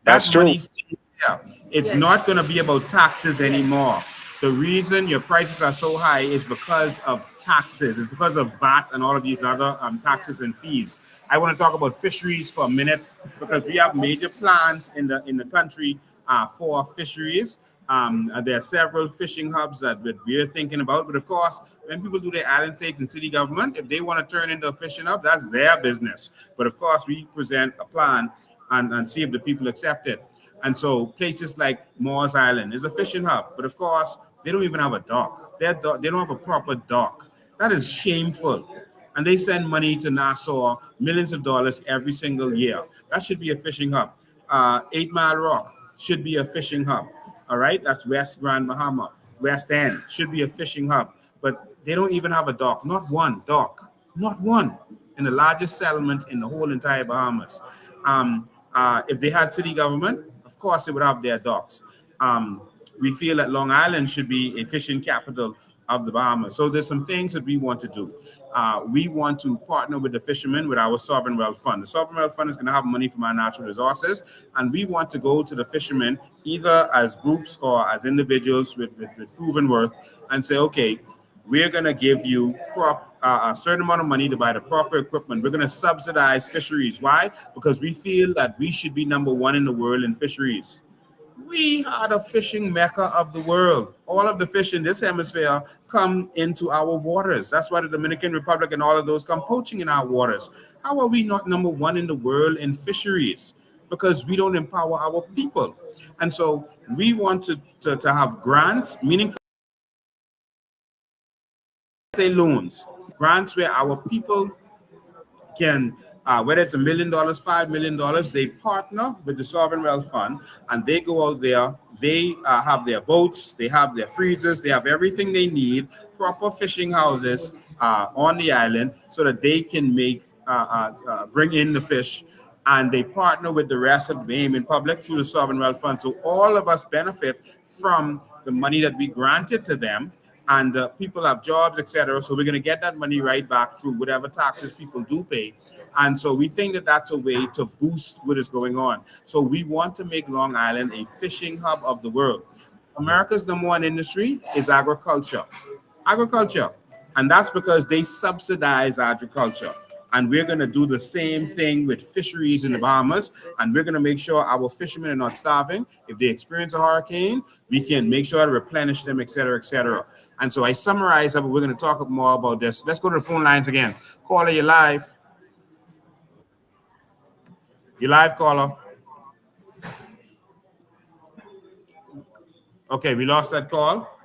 That's That true. money stays here. It's Yes. not going to be about taxes anymore. The reason your prices are so high is because of taxes. It's because of VAT and all of these other taxes and fees. I want to talk about fisheries for a minute because we have major plans in the country for fisheries. There are several fishing hubs that we're thinking about, but of course, when people do their island states and city government, if they want to turn into a fishing hub, that's their business. But of course, we present a plan and see if the people accept it. And so places like Moores Island is a fishing hub, but of course, they don't even have a dock. They don't have a proper dock. That is shameful. And they send money to Nassau, millions of dollars every single year. That should be a fishing hub. 8 Mile Rock should be a fishing hub. All right, that's West Grand Bahama. West End should be a fishing hub, but they don't even have a dock. Not one dock. Not one. In the largest settlement in the whole entire Bahamas. If they had city government, of course they would have their docks. We feel that Long Island should be a fishing capital of the Bahamas. So there's some things that we want to do. We want to partner with the fishermen with our Sovereign Wealth Fund. The Sovereign Wealth Fund is going to have money from our natural resources, and we want to go to the fishermen either as groups or as individuals with proven worth and say, okay, we're going to give you a certain amount of money to buy the proper equipment. We're going to subsidize fisheries. Why? Because we feel that we should be number one in the world in fisheries. We are the fishing mecca of the world. All of the fish in this hemisphere come into our waters. That's why the Dominican Republic and all of those come poaching in our waters. How are we not number one in the world in fisheries? Because we don't empower our people. And so we want to have grants, meaningful loans, grants where our people can whether it's $1 million, $5 million, they partner with the Sovereign Wealth Fund and they go out there, they have their boats, they have their freezers, they have everything they need, proper fishing houses on the island so that they can bring in the fish, and they partner with the rest of the Bahamian public through the Sovereign Wealth Fund. So all of us benefit from the money that we granted to them, and people have jobs, etc. So we're going to get that money right back through whatever taxes people do pay. And so we think that that's a way to boost what is going on. So we want to make Long Island a fishing hub of the world. America's number one industry is agriculture. And that's because they subsidize agriculture. And we're going to do the same thing with fisheries in the Bahamas. And we're going to make sure our fishermen are not starving. If they experience a hurricane, we can make sure to replenish them, et cetera, et cetera. And so I summarize that, but we're going to talk more about this. Let's go to the phone lines again. Caller, you're live. You're live, caller. Okay, we lost that call.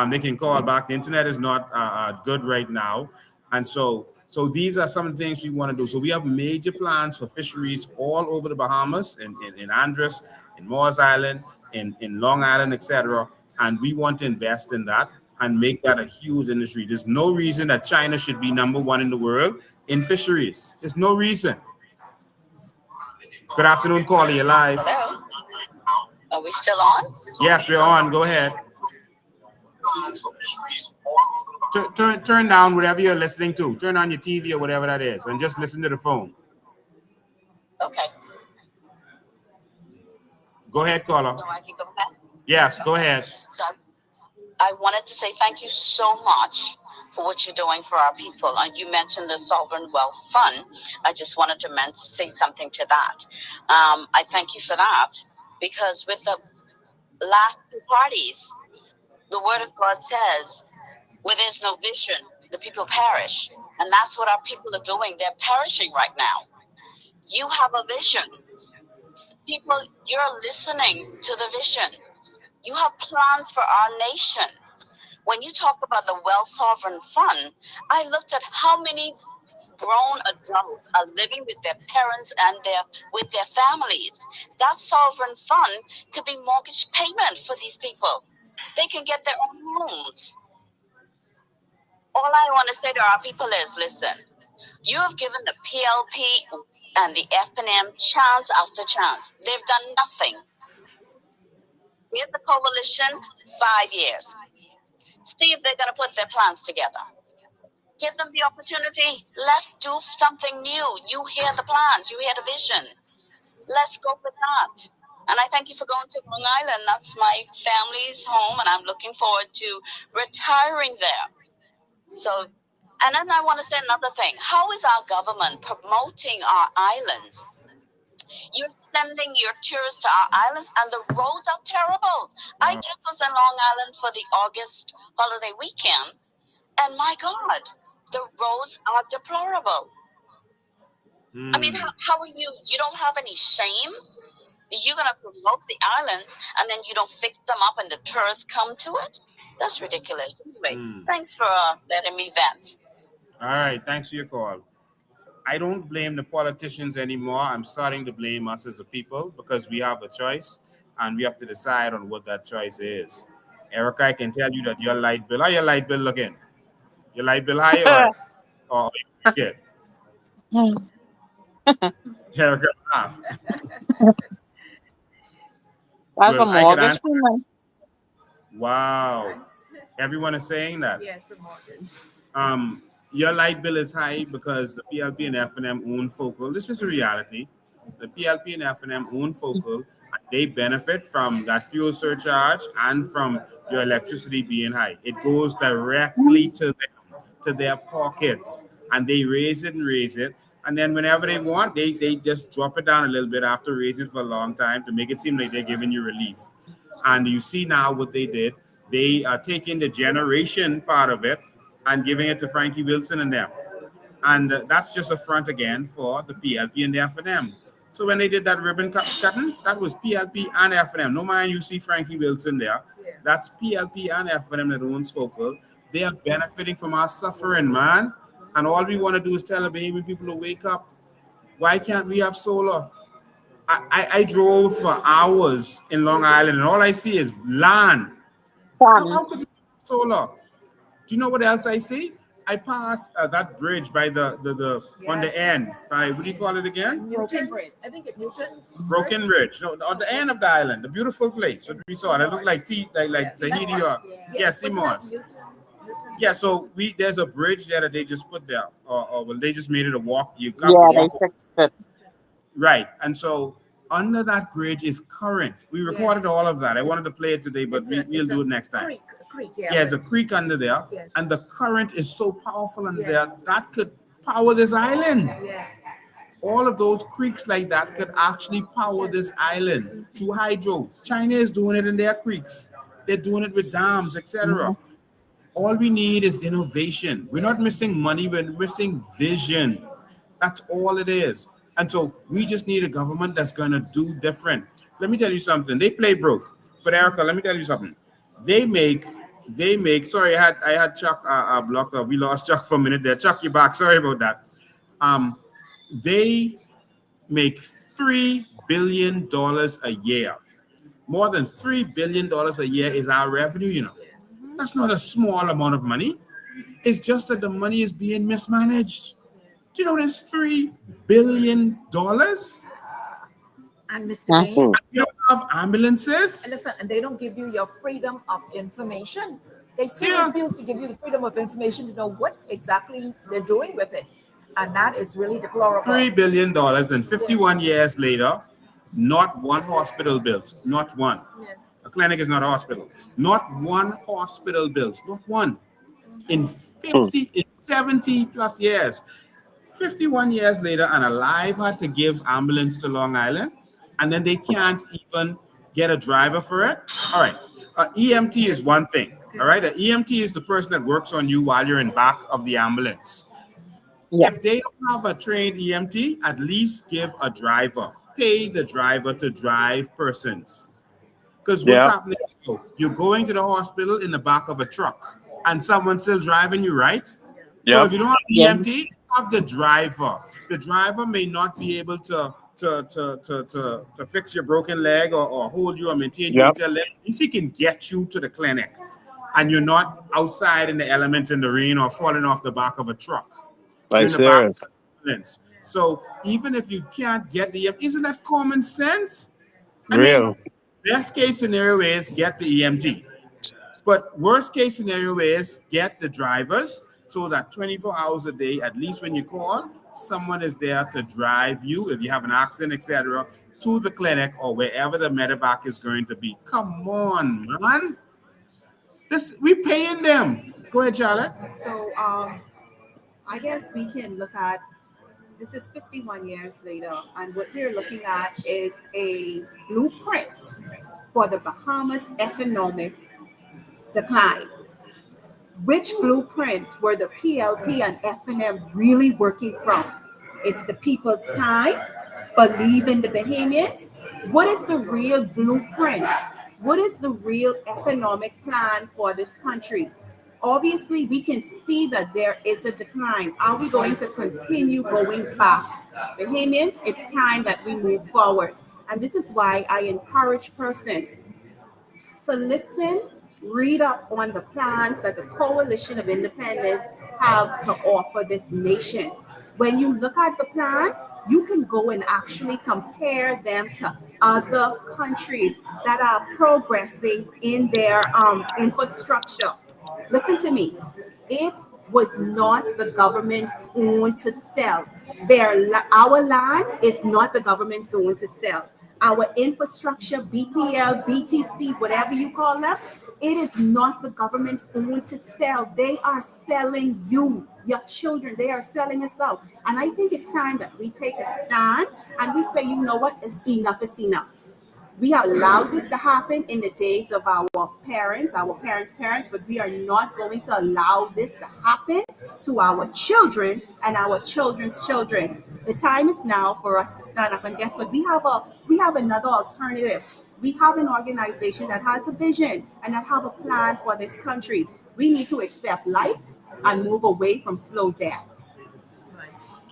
They can call back. The internet is not good right now. And so these are some of the things we want to do. So we have major plans for fisheries all over the Bahamas, in Andros, in Moores Island, in Long Island, etc. And we want to invest in that and make that a huge industry. There's no reason that China should be number one in the world in fisheries. There's no reason. Good afternoon, caller. You're live. Hello. Are we still on? Yes, we're on. Go ahead. Turn down whatever you're listening to. Turn on your TV or whatever that is, and just listen to the phone. Okay. Go ahead, caller. So I can go ahead? Yes, go ahead. So I wanted to say thank you so much for what you're doing for our people. And you mentioned the Sovereign Wealth Fund. I just wanted to say something to that. I thank you for that, because with the last two parties, the Word of God says, where there's no vision, the people perish. And that's what our people are doing. They're perishing right now. You have a vision. People, you're listening to the vision. You have plans for our nation. When you talk about the Wealth Sovereign Fund, I looked at how many grown adults are living with their parents and with their families. That sovereign fund could be mortgage payment for these people. They can get their own homes. All I want to say to our people is, listen, you have given the PLP and the FNM chance after chance. They've done nothing. Give the coalition 5 years. See if they're going to put their plans together. Give them the opportunity. Let's do something new. You hear the plans. You hear the vision. Let's go with that. And I thank you for going to Long Island. That's my family's home, and I'm looking forward to retiring there. So, and then I want to say another thing. How is our government promoting our islands? You're sending your tourists to our islands, and the roads are terrible. I just was in Long Island for the August holiday weekend, and my God, the roads are deplorable. I mean, how are you? You don't have any shame? You're going to promote the islands, and then you don't fix them up, and the tourists come to it? That's ridiculous. Anyway, thanks for letting me vent. All right, thanks for your call. I don't blame the politicians anymore. I'm starting to blame us as a people because we have a choice and we have to decide on what that choice is. Erica, I can tell you that your light bill, how your light bill looking? Your light bill high or good? Erica, laugh. That's a Well, I can mortgage answer. payment. Wow. Everyone is saying that. Yes, the mortgage. Your light bill is high because the PLP and F&M own Focal. This is a reality. The PLP and F&M own Focal. They benefit from that fuel surcharge and from your electricity being high. It goes directly to them, to their pockets, and they raise it and raise it. And then whenever they want, they just drop it down a little bit after raising it for a long time to make it seem like they're giving you relief. And you see now what they did. They are taking the generation part of it and giving it to Frankie Wilson and them. And that's just a front again for the PLP and the F&M. So when they did that ribbon cutting, that was PLP and F&M. No mind you see Frankie Wilson there. That's PLP and F&M that owns Focal. They are benefiting from our suffering, man. And all we want to do is tell the baby people to wake up. Why can't we have solar? I drove for hours in Long Island and all I see is land. How could we have solar? Do you know what else I see? I passed that bridge by the on the end. By, what do you call it again? Broken Bridge. I think it's Newton's. Broken Bridge. No, on the end of the island, the beautiful place. What we saw, it looked like Tahiti or Seymour's. Yeah, so there's a bridge there that they just put there, or well, they just made it a walk. You got to walk. They fixed it. Right, and so under that bridge is current. We recorded all of that. I wanted to play it today, but we'll do it next time. Creek, Yeah, there's a creek under there, Yes. and the current is so powerful under Yes. there that could power this island. Yes. All of those creeks like that could actually power this island through hydro. China is doing it in their creeks. They're doing it with dams, etc. All we need is innovation. We're not missing money, we're missing vision. That's all it is. And so we just need a government that's going to do different. Let me tell you something. They play broke. But Erica, let me tell you something. They make, sorry, I had Chuck blocked up. We lost Chuck for a minute there. Chuck, you back. Sorry about that. They make $3 billion a year. More than $3 billion a year is our revenue, you know. That's not a small amount of money. It's just that the money is being mismanaged. Do you know there's $3 billion? And Mr. Mayor, You don't have ambulances. and listen, and they don't give you your freedom of information. They still Yeah. refuse to give you the freedom of information to know what exactly they're doing with it. And that is really deplorable. $3 billion, and 51 years later, not one hospital built. Not one. Yes. A clinic is not a hospital. Not one hospital built. Not one. In 70 plus years. 51 years later, and Alive had to give ambulance to Long Island, and then they can't even get a driver for it. All right. EMT is one thing. All right. An EMT is the person that works on you while you're in back of the ambulance. Yeah. If they don't have a trained EMT, at least give a driver. Pay the driver to drive persons. Because what's happening? You're going to the hospital in the back of a truck, and someone's still driving you, right? So if you don't have EMT, have the driver. The driver may not be able to fix your broken leg or hold you or maintain your leg. At least he can get you to the clinic, and you're not outside in the elements in the rain or falling off the back of a truck. Like serious. So even if you can't get the, isn't that common sense? I Real. mean, best case scenario is get the EMT, but worst case scenario is get the drivers so that 24 hours a day, at least when you call, someone is there to drive you if you have an accident, etc. to the clinic or wherever the medevac is going to be. Come on, man. We paying them. Go ahead, Charlotte. So I guess we can look at this is 51 years later, and what we're looking at is a blueprint for the Bahamas economic decline. Which blueprint were the PLP and FNM really working from? It's the people's time, believe in the Bahamians. What is the real blueprint? What is the real economic plan for this country? Obviously, we can see that there is a decline. Are we going to continue going back? Bahamians, it's time that we move forward. And this is why I encourage persons to listen, read up on the plans that the Coalition of Independence have to offer this nation. When you look at the plans, you can go and actually compare them to other countries that are progressing in their infrastructure. Listen to me. It was not the government's own to sell. Our land is not the government's own to sell. Our infrastructure, BPL, BTC, whatever you call them, it is not the government's own to sell. They are selling you, your children. They are selling us out. And I think it's time that we take a stand and we say, you know what, enough is enough. We have allowed this to happen in the days of our parents' parents, but we are not going to allow this to happen to our children and our children's children. The time is now for us to stand up. And guess what? We have another alternative. We have an organization that has a vision and that have a plan for this country. We need to accept life and move away from slow death.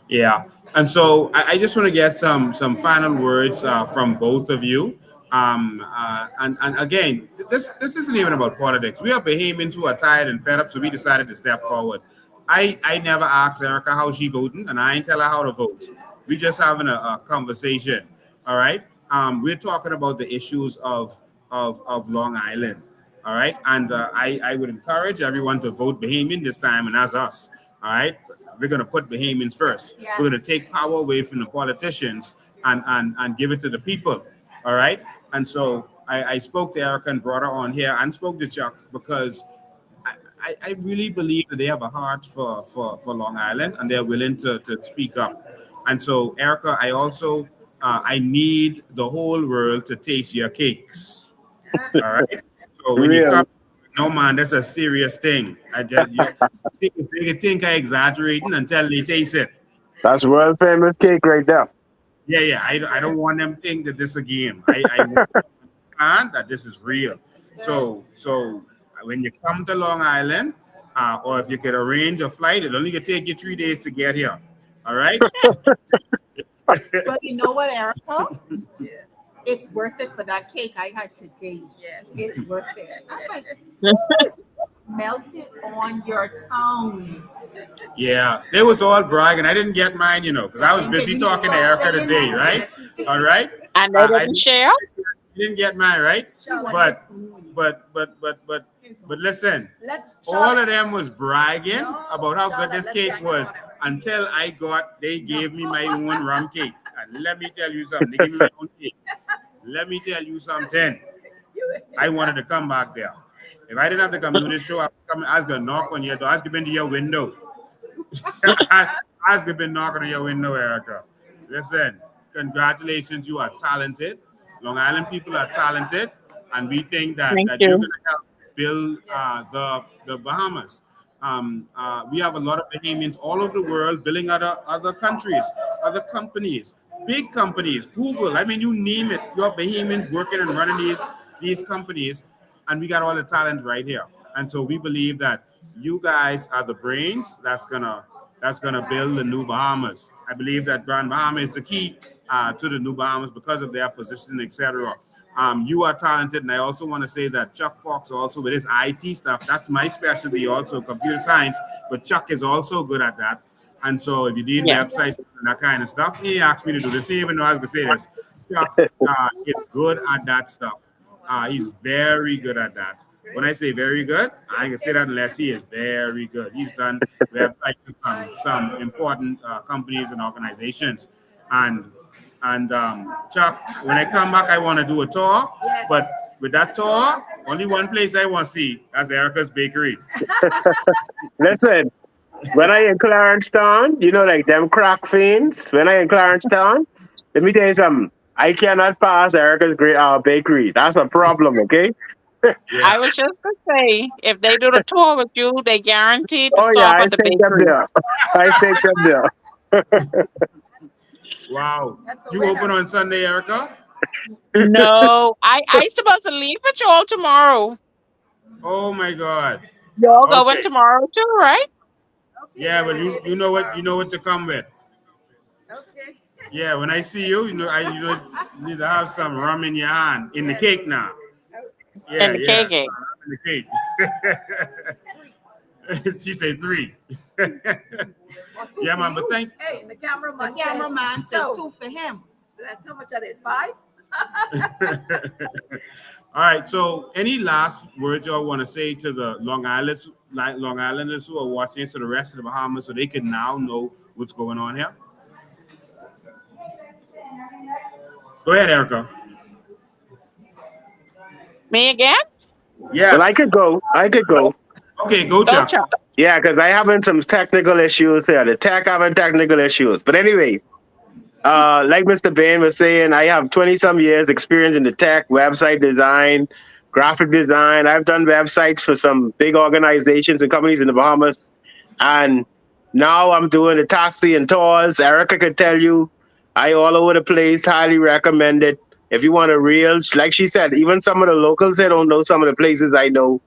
Yeah. And so I just want to get some final words from both of you. And again, this isn't even about politics. We are Bahamians who are tired and fed up, so we decided to step forward. I never asked Erica how she voting, and I ain't tell her how to vote. We just having a conversation. All right. We're talking about the issues of Long Island. All right. And I would encourage everyone to vote Bahamian this time, and as us. All right. We're going to put Bahamians first. Yes. We're going to take power away from the politicians and give it to the people. All right. And so I spoke to Erica and brought her on here and spoke to Chuck because I really believe that they have a heart for Long Island and they're willing to speak up. And so, Erica, I also I need the whole world to taste your cakes. All right. So when you come, no man, that's a serious thing. I just they think I exaggerating until they taste it. That's world famous cake right there. Yeah. I don't want them to think that this is a game. I understand that this is real. So when you come to Long Island, or if you could arrange a flight, it only could take you 3 days to get here. All right. But you know what, Erica? Yes. It's worth it for that cake I had today. Yes. It's worth it. I was like, "Ooh, melted on your tongue." Yeah, they was all bragging. I didn't get mine, because I was busy talking to Erica today, right? All right. And they I didn't share? didn't get mine, right? But listen, all of them was bragging about how good this cake was until they gave me my own rum cake. And let me tell you something. They gave me my own cake. Let me tell you something. I wanted to come back there. If I didn't have to come to this show, I was going to knock on your door. I was going to your window. I was going to be knocking on your window, Erica. Listen, congratulations. You are talented. Long Island people are talented. And we think that you're going to help build the Bahamas. We have a lot of Bahamians all over the world building other countries, other companies, big companies, Google. I mean, you name it. You're Bahamians working and running these companies. And we got all the talent right here. And so we believe that you guys are the brains that's gonna build the new Bahamas. I believe that Grand Bahama is the key to the new Bahamas because of their position, etc. You are talented, and I also want to say that Chuck Fox also with his IT stuff, that's my specialty also, computer science, but Chuck is also good at that. And so if you need websites and that kind of stuff, he asked me to do this, even though I was going to say this. Chuck is good at that stuff. He's very good at that. When I say very good, I can say that unless he is very good. He's done websites for some important companies and organizations. And And Chuck, when I come back, I want to do a tour. Yes. But with that tour, only one place I want to see. That's Erica's Bakery. Listen, when I in Clarence Town, you know, like them crack fiends. When I in Clarence Town, let me tell you something. I cannot pass Erica's great bakery. That's a problem, okay? Yeah. I was just gonna say, if they do the tour with you, they guaranteed to Oh yeah, stop I at the take them bakery. there. I take them there. Wow. That's a You winner. open on Sunday, Erica? No, I supposed to leave with y'all tomorrow. Oh my God. Y'all going Okay. tomorrow too, right? Okay, Yeah, but Mary, you know what to come with. Okay. Yeah, when I see you, you need to have some rum in your hand in the Yes. cake now. Yeah, And the yeah, KK. some rum in the cake. She said 3. Or two Yeah, for man, but you. thank Hey, the The cameraman cameraman says said no. 2 for him. So that's how much that is. 5? All right. So, any last words y'all want to say to the Long Islanders who are watching this, to the rest of the Bahamas, so they can now know what's going on here? Go ahead, Erica. Me again? Well, Yes. I could go. I could go. Okay, go, Go, Chuck. Chuck. Yeah, because I having some technical issues here. The tech having technical issues. But anyway, like Mr. Bain was saying, I have 20 some years experience in the tech, website design, graphic design. I've done websites for some big organizations and companies in the Bahamas. And now I'm doing the taxi and tours. Erica could tell you, I all over the place, highly recommend it. If you want a real, like she said, even some of the locals, they don't know some of the places I know.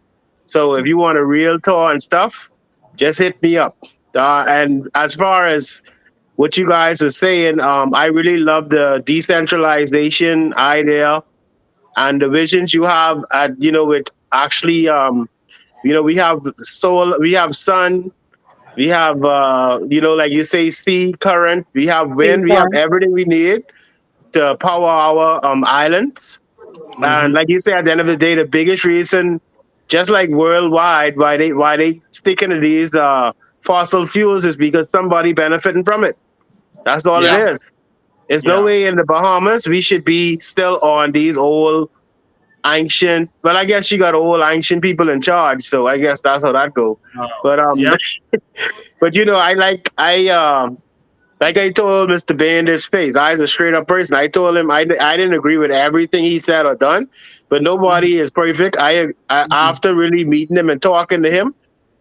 So if you want a real tour and stuff, just hit me up. And as far as what you guys were saying, I really love the decentralization idea and the visions you have at, with actually, we have solar, we have sun, we have, like you say, sea current, we have See, wind, we have son. everything we need to power our islands. And Mm-hmm. like you say, at the end of the day, the biggest reason, just like worldwide, why they stick into these fossil fuels is because somebody benefiting from it. That's all it Yeah. is. There's no Yeah. way in the Bahamas we should be still on these old ancient. Well, I guess you got old ancient people in charge, so I guess that's how that go. But Yep. but like I told Mr. Bay in this face, I was a straight up person. I told him I didn't agree with everything he said or done, but nobody is perfect. I after really meeting him and talking to him,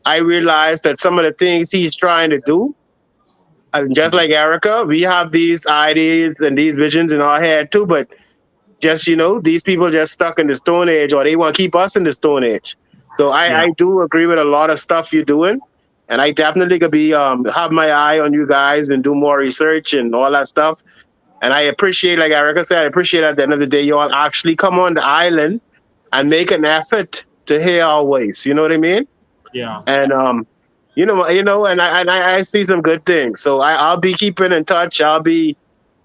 I realized that some of the things he's trying to do, and just like Erica, we have these ideas and these visions in our head too, but just these people just stuck in the Stone Age, or they want to keep us in the Stone Age. So Yeah. I do agree with a lot of stuff you're doing, and I definitely could be have my eye on you guys and do more research and all that stuff. And I appreciate, like Erica said, I appreciate at the end of the day you all actually come on the island and make an effort to hear our voice. You know what I mean? Yeah. And and I see some good things. So I'll be keeping in touch. I'll be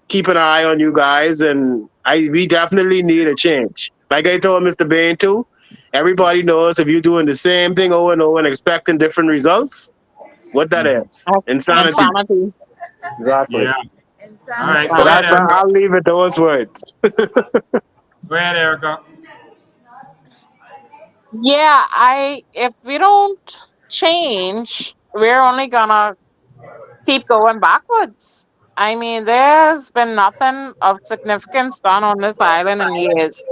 keep an eye on you guys, and we definitely need a change. Like I told Mr. Bain too, everybody knows if you're doing the same thing over and over and expecting different results, what that Mhm. is. Insanity. Insanity. Exactly. Yeah. All Insanity. right. Go So ahead, Erica. I'll leave it those words. Go ahead, Erica. Yeah, if we don't change, we're only gonna keep going backwards. I mean, there's been nothing of significance done on this island in years.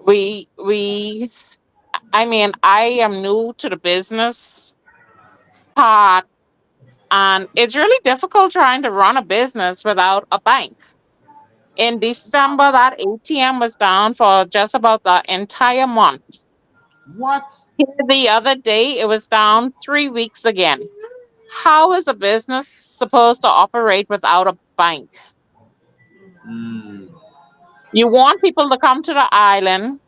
We I mean, I am new to the business part, and it's really difficult trying to run a business without a bank. In December, that ATM was down for just about the entire month. What? The other day, it was down 3 weeks again. How is a business supposed to operate without a bank? Mm. You want people to come to the island.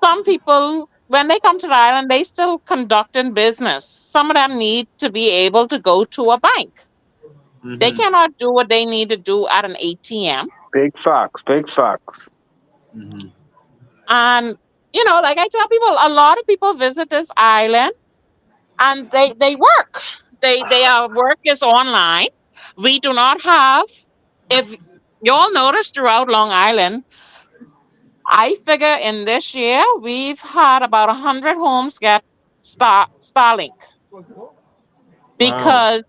Some people, when they come to the island, they still conducting business. Some of them need to be able to go to a bank. They Mm-hmm. cannot do what they need to do at an ATM. Big facts. Big facts. Mm-hmm. And, like I tell people, a lot of people visit this island and they work. Their work is online. We do not have if y'all notice throughout Long Island, I figure in this year we've had about 100 homes get Starlink Wow. because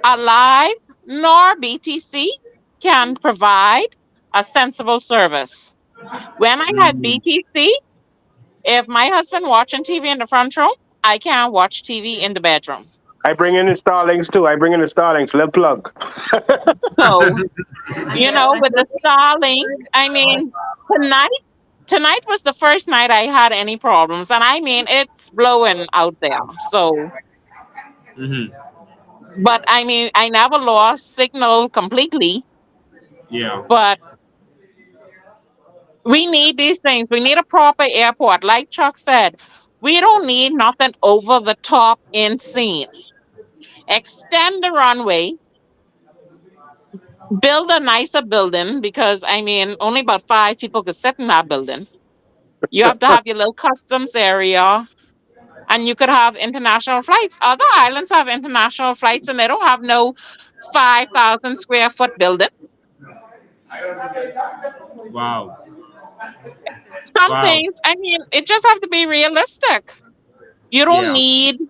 Alive nor BTC can provide a sensible service. When I had Mm, BTC, if my husband watching TV in the front room, I can't watch TV in the bedroom. I bring in the Starlinks too. I bring in the Starlinks. Let plug. So, And with the Starlink, I mean, tonight tonight was the first night I had any problems, and I mean it's blowing out there. So, mhm. but I mean I never lost signal completely. Yeah. But we need these things. We need a proper airport, like Chuck said. We don't need nothing over the top insane. Extend the runway, build a nicer building because I mean only about 5 people could sit in that building. You have to have your little customs area, and you could have international flights. Other islands have international flights and they don't have no 5,000 square foot building. Wow. Some Wow. things, I mean, it just have to be realistic. You don't Yeah. need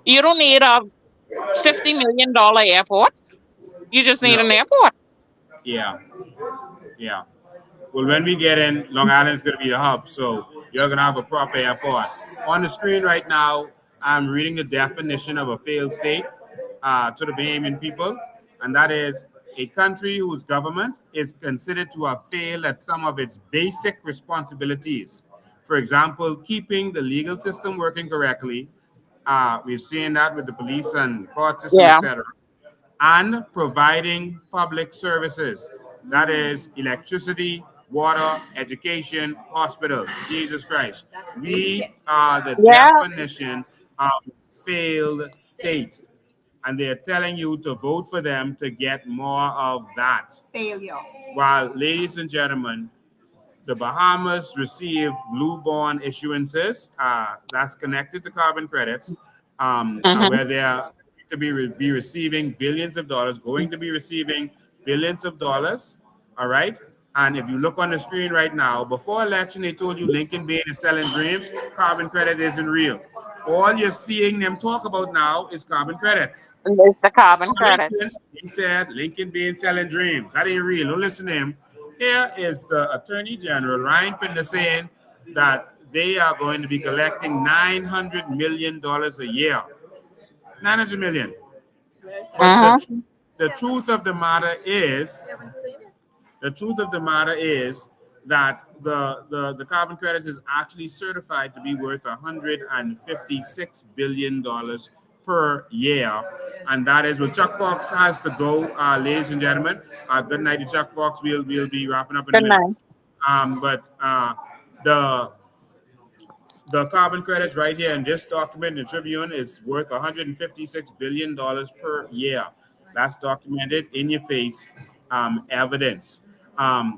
you don't need a $50 million airport. You just need No. an airport. Yeah. Yeah. Well, when we get in, Long Island is going to be the hub, so you're going to have a proper airport. On the screen right now, I'm reading the definition of a failed state to the Bahamian people, and that is a country whose government is considered to have failed at some of its basic responsibilities. For example, keeping the legal system working correctly. We've seen that with the police and court system, Yeah. etc. And providing public services. That is electricity, water, education, hospitals. Jesus Christ. that's We basic. are the Yeah. definition of failed state. And they're telling you to vote for them to get more of that. Failure. While, ladies and gentlemen, the Bahamas receive blue bond issuances that's connected to carbon credits, Hmm. where they are to be receiving billions of dollars, going to be receiving billions of dollars. All right. And if you look on the screen right now, before election, they told you Lincoln Bain is selling dreams. Carbon credit isn't real. All you're seeing them talk about now is carbon credits. There's the carbon Lincoln, credits. he said Lincoln being telling dreams. That ain't real. Don't listen to him. Here is the Attorney General, Ryan Pinder, saying that they are going to be collecting $900 million a year. 900 million. But Hmm. the truth of the matter is, the truth of the matter is that the carbon credits is actually certified to be worth $156 billion per year. And that is what Chuck Fox has to go, ladies and gentlemen. Good night to Chuck Fox. We'll be wrapping up in a Good minute. night. But the the carbon credits right here in this document in the Tribune is worth $156 billion per year. That's documented in your face evidence.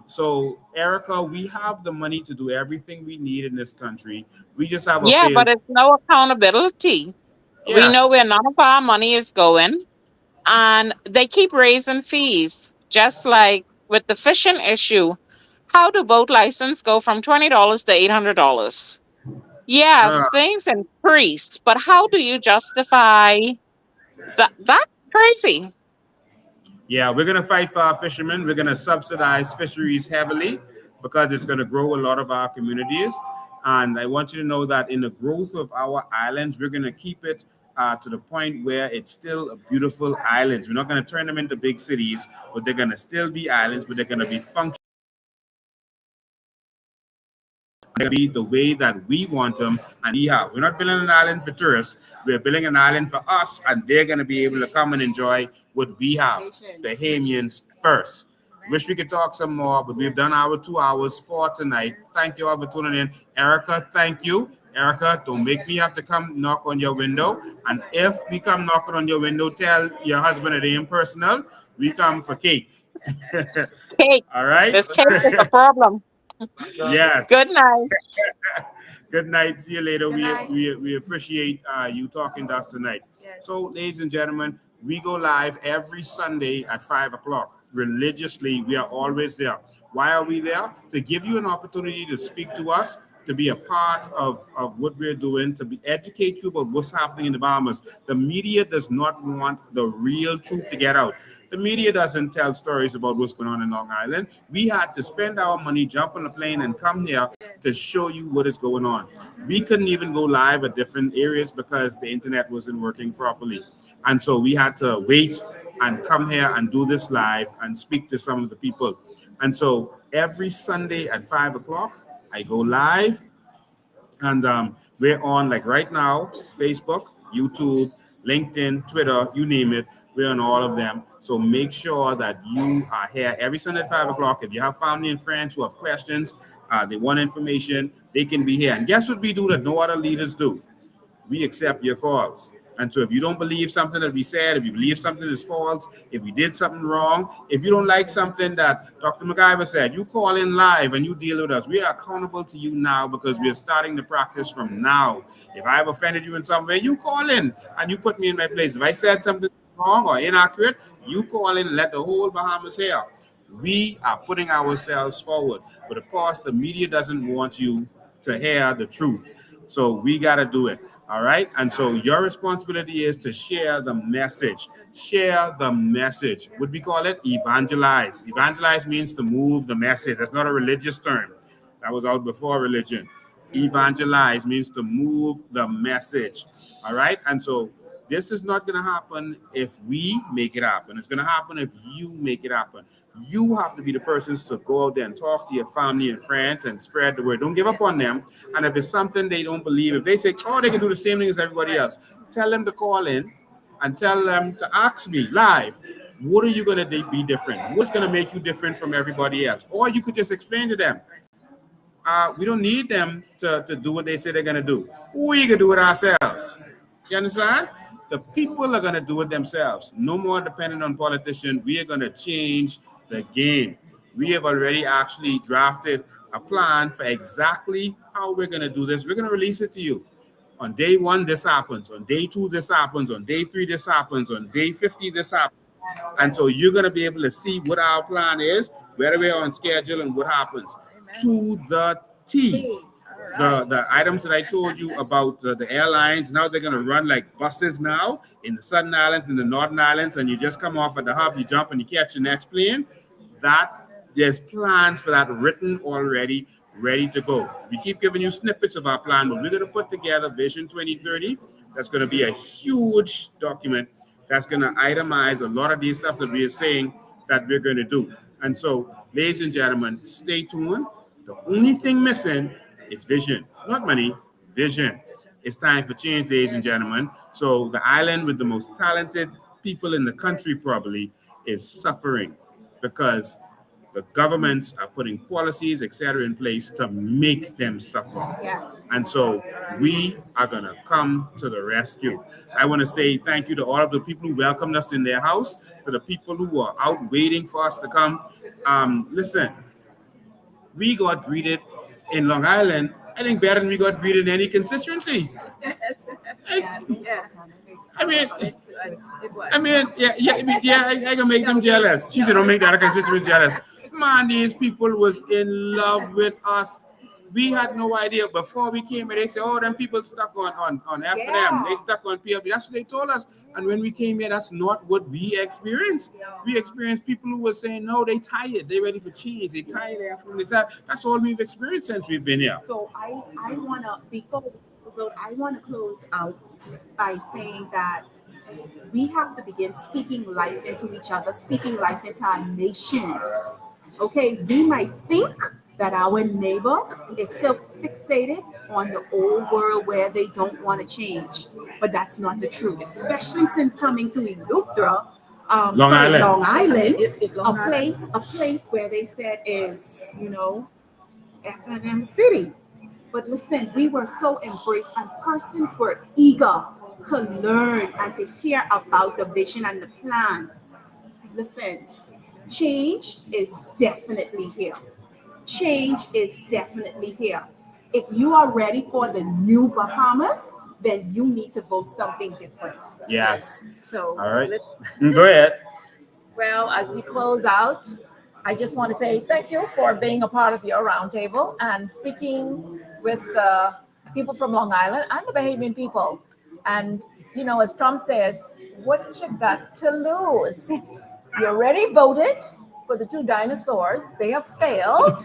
So, Erica, we have the money to do everything we need in this country. We just have a Yeah, but failed. it's no accountability. We know Yes. where none of our money is going, and they keep raising fees, just like with the fishing issue. How do boat license go from $20 to $800? Uh, Yes, things increase, but how do you justify that? That's crazy. yeah, we're going to fight for our fishermen. We're going to subsidize fisheries heavily because it's going to grow a lot of our communities. And I want you to know that in the growth of our islands, we're going to keep it to the point where it's still a beautiful islands. We're not going to turn them into big cities, but they're going to still be islands, but they're going to be functional. They're going to be the way that we want them and we have. We're not building an island for tourists. We're building an island for us, and they're going to be able to come and enjoy what we have. The Bahamians first. Wish we could talk some more, but we've done our 2 hours for tonight. Thank you all for tuning in. Erica, thank you. Erica, don't make me have to come knock on your window. And if we come knocking on your window, tell your husband it ain't personal. We come for cake. Cake. All right? This cake is a problem. Yes. Good night. Good night. See you later. Good night. We appreciate you talking to us tonight. Yes. So, ladies and gentlemen, we go live every Sunday at 5 o'clock. religiously. We are always there. Why are we there? To give you an opportunity to speak to us, to be a part of what we're doing, to educate you about what's happening in the Bahamas. The media does not want the real truth to get out. The media doesn't tell stories about what's going on in Long Island. We had to spend our money, jump on a plane, and come here to show you what is going on. We couldn't even go live at different areas because the internet wasn't working properly. And so we had to wait and come here and do this live and speak to some of the people. And so every Sunday at 5 o'clock, I go live, and we're on, like right now, Facebook, YouTube, LinkedIn, Twitter, you name it. We're on all of them. So make sure that you are here every Sunday at 5 o'clock. If you have family and friends who have questions, they want information, they can be here. And guess what we do that no other leaders do? We accept your calls. And so if you don't believe something that we said, if you believe something is false, if we did something wrong, if you don't like something that Dr. MacGyver said, you call in live and you deal with us. We are accountable to you now because we are starting the practice from now. If I've offended you in some way, you call in and you put me in my place. If I said something wrong or inaccurate, you call in and let the whole Bahamas hear. We are putting ourselves forward. But of course, the media doesn't want you to hear the truth. So we got to do it. All right. And so your responsibility is to share the message. Share the message. What we call it? Evangelize. Evangelize means to move the message. That's not a religious term. That was out before religion. Evangelize means to move the message. All right. And so this is not going to happen if we make it happen. It's going to happen if you make it happen. You have to be the persons to go out there and talk to your family and friends and spread the word. Don't give up on them. And if it's something they don't believe, if they say, oh, they can do the same thing as everybody else, tell them to call in and tell them to ask me live, what are you going to be different? What's going to make you different from everybody else? Or you could just explain to them. We don't need them to do what they say they're going to do. We can do it ourselves. You understand? The people are going to do it themselves. No more dependent on politicians. We are going to change the game. We have already actually drafted a plan for exactly how we're going to do this. We're going to release it to you. On day 1, this happens. On day 2, this happens. On day 3, this happens. On day 50, this happens. And so you're going to be able to see what our plan is, whether we're on schedule and what happens. To the T. The items that I told you about the airlines, now they're going to run like buses now in the Southern Islands, in the Northern Islands, and you just come off at the hub, you jump and you catch the next plane. That there's plans for that written already, ready to go. We keep giving you snippets of our plan, but we're going to put together Vision 2030. That's going to be a huge document that's going to itemize a lot of these stuff that we are saying that we're going to do. And so, ladies and gentlemen, stay tuned. The only thing missing is vision, not money, vision. It's time for change, ladies and gentlemen. So the island with the most talented people in the country probably is suffering because the governments are putting policies, etc., in place to make them suffer. Yes. And so we are going to come to the rescue. I want to say thank you to all of the people who welcomed us in their house, to the people who are out waiting for us to come. Listen, we got greeted in Long Island, I think, better than we got greeted in any constituency. Yeah. I mean, It was. I can make them jealous. She said, don't make the other constituents jealous. Man, these people was in love with us. We had no idea. Before we came here, they said, oh, them people stuck on F&M. Yeah. They stuck on PLB. That's what they told us. And when we came here, that's not what we experienced. We experienced people who were saying, no, they tired. They ready for change. They tired. They're from the top. That's all we've experienced since we've been here. So I want to, before we close out, I want to close out by saying that we have to begin speaking life into each other, speaking life into our nation. Okay, we might think that our neighbor is still fixated on the old world where they don't want to change, but that's not the truth, especially since coming to Eleuthera, Long Island. a place where they said is, F&M City. But listen, we were so embraced and persons were eager to learn and to hear about the vision and the plan. Listen, change is definitely here. Change is definitely here. If you are ready for the new Bahamas, then you need to vote something different. Yes. So All right. let's- Go ahead. Well, as we close out, I just want to say thank you for being a part of your roundtable and speaking with the people from Long Island and the Bahamian people. And, you know, as Trump says, what you got to lose? You already voted for the two dinosaurs, they have failed.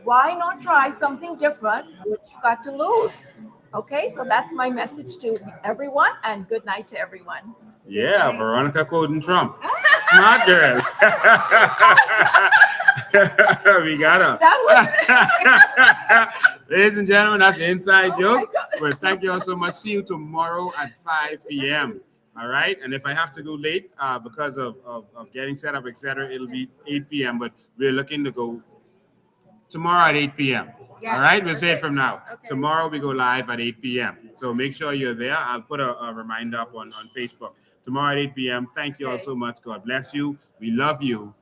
Why not try something different? What you got to lose? Okay, so that's my message to everyone, and good night to everyone. Yeah, Veronica quoting Trump. Smart girl. We got her. That Ladies and gentlemen, that's the inside Oh my joke. God. But thank you all so much. See you tomorrow at 5 p.m. All right. And if I have to go late because of getting set up, etc., it'll be 8 p.m. But we're looking to go tomorrow at 8 p.m. Yes. All right. We'll say it from now. Okay. Tomorrow we go live at 8 p.m. So make sure you're there. I'll put a reminder up on Facebook. Tomorrow at 8 p.m. Thank you all Okay. so much. God bless you. We love you.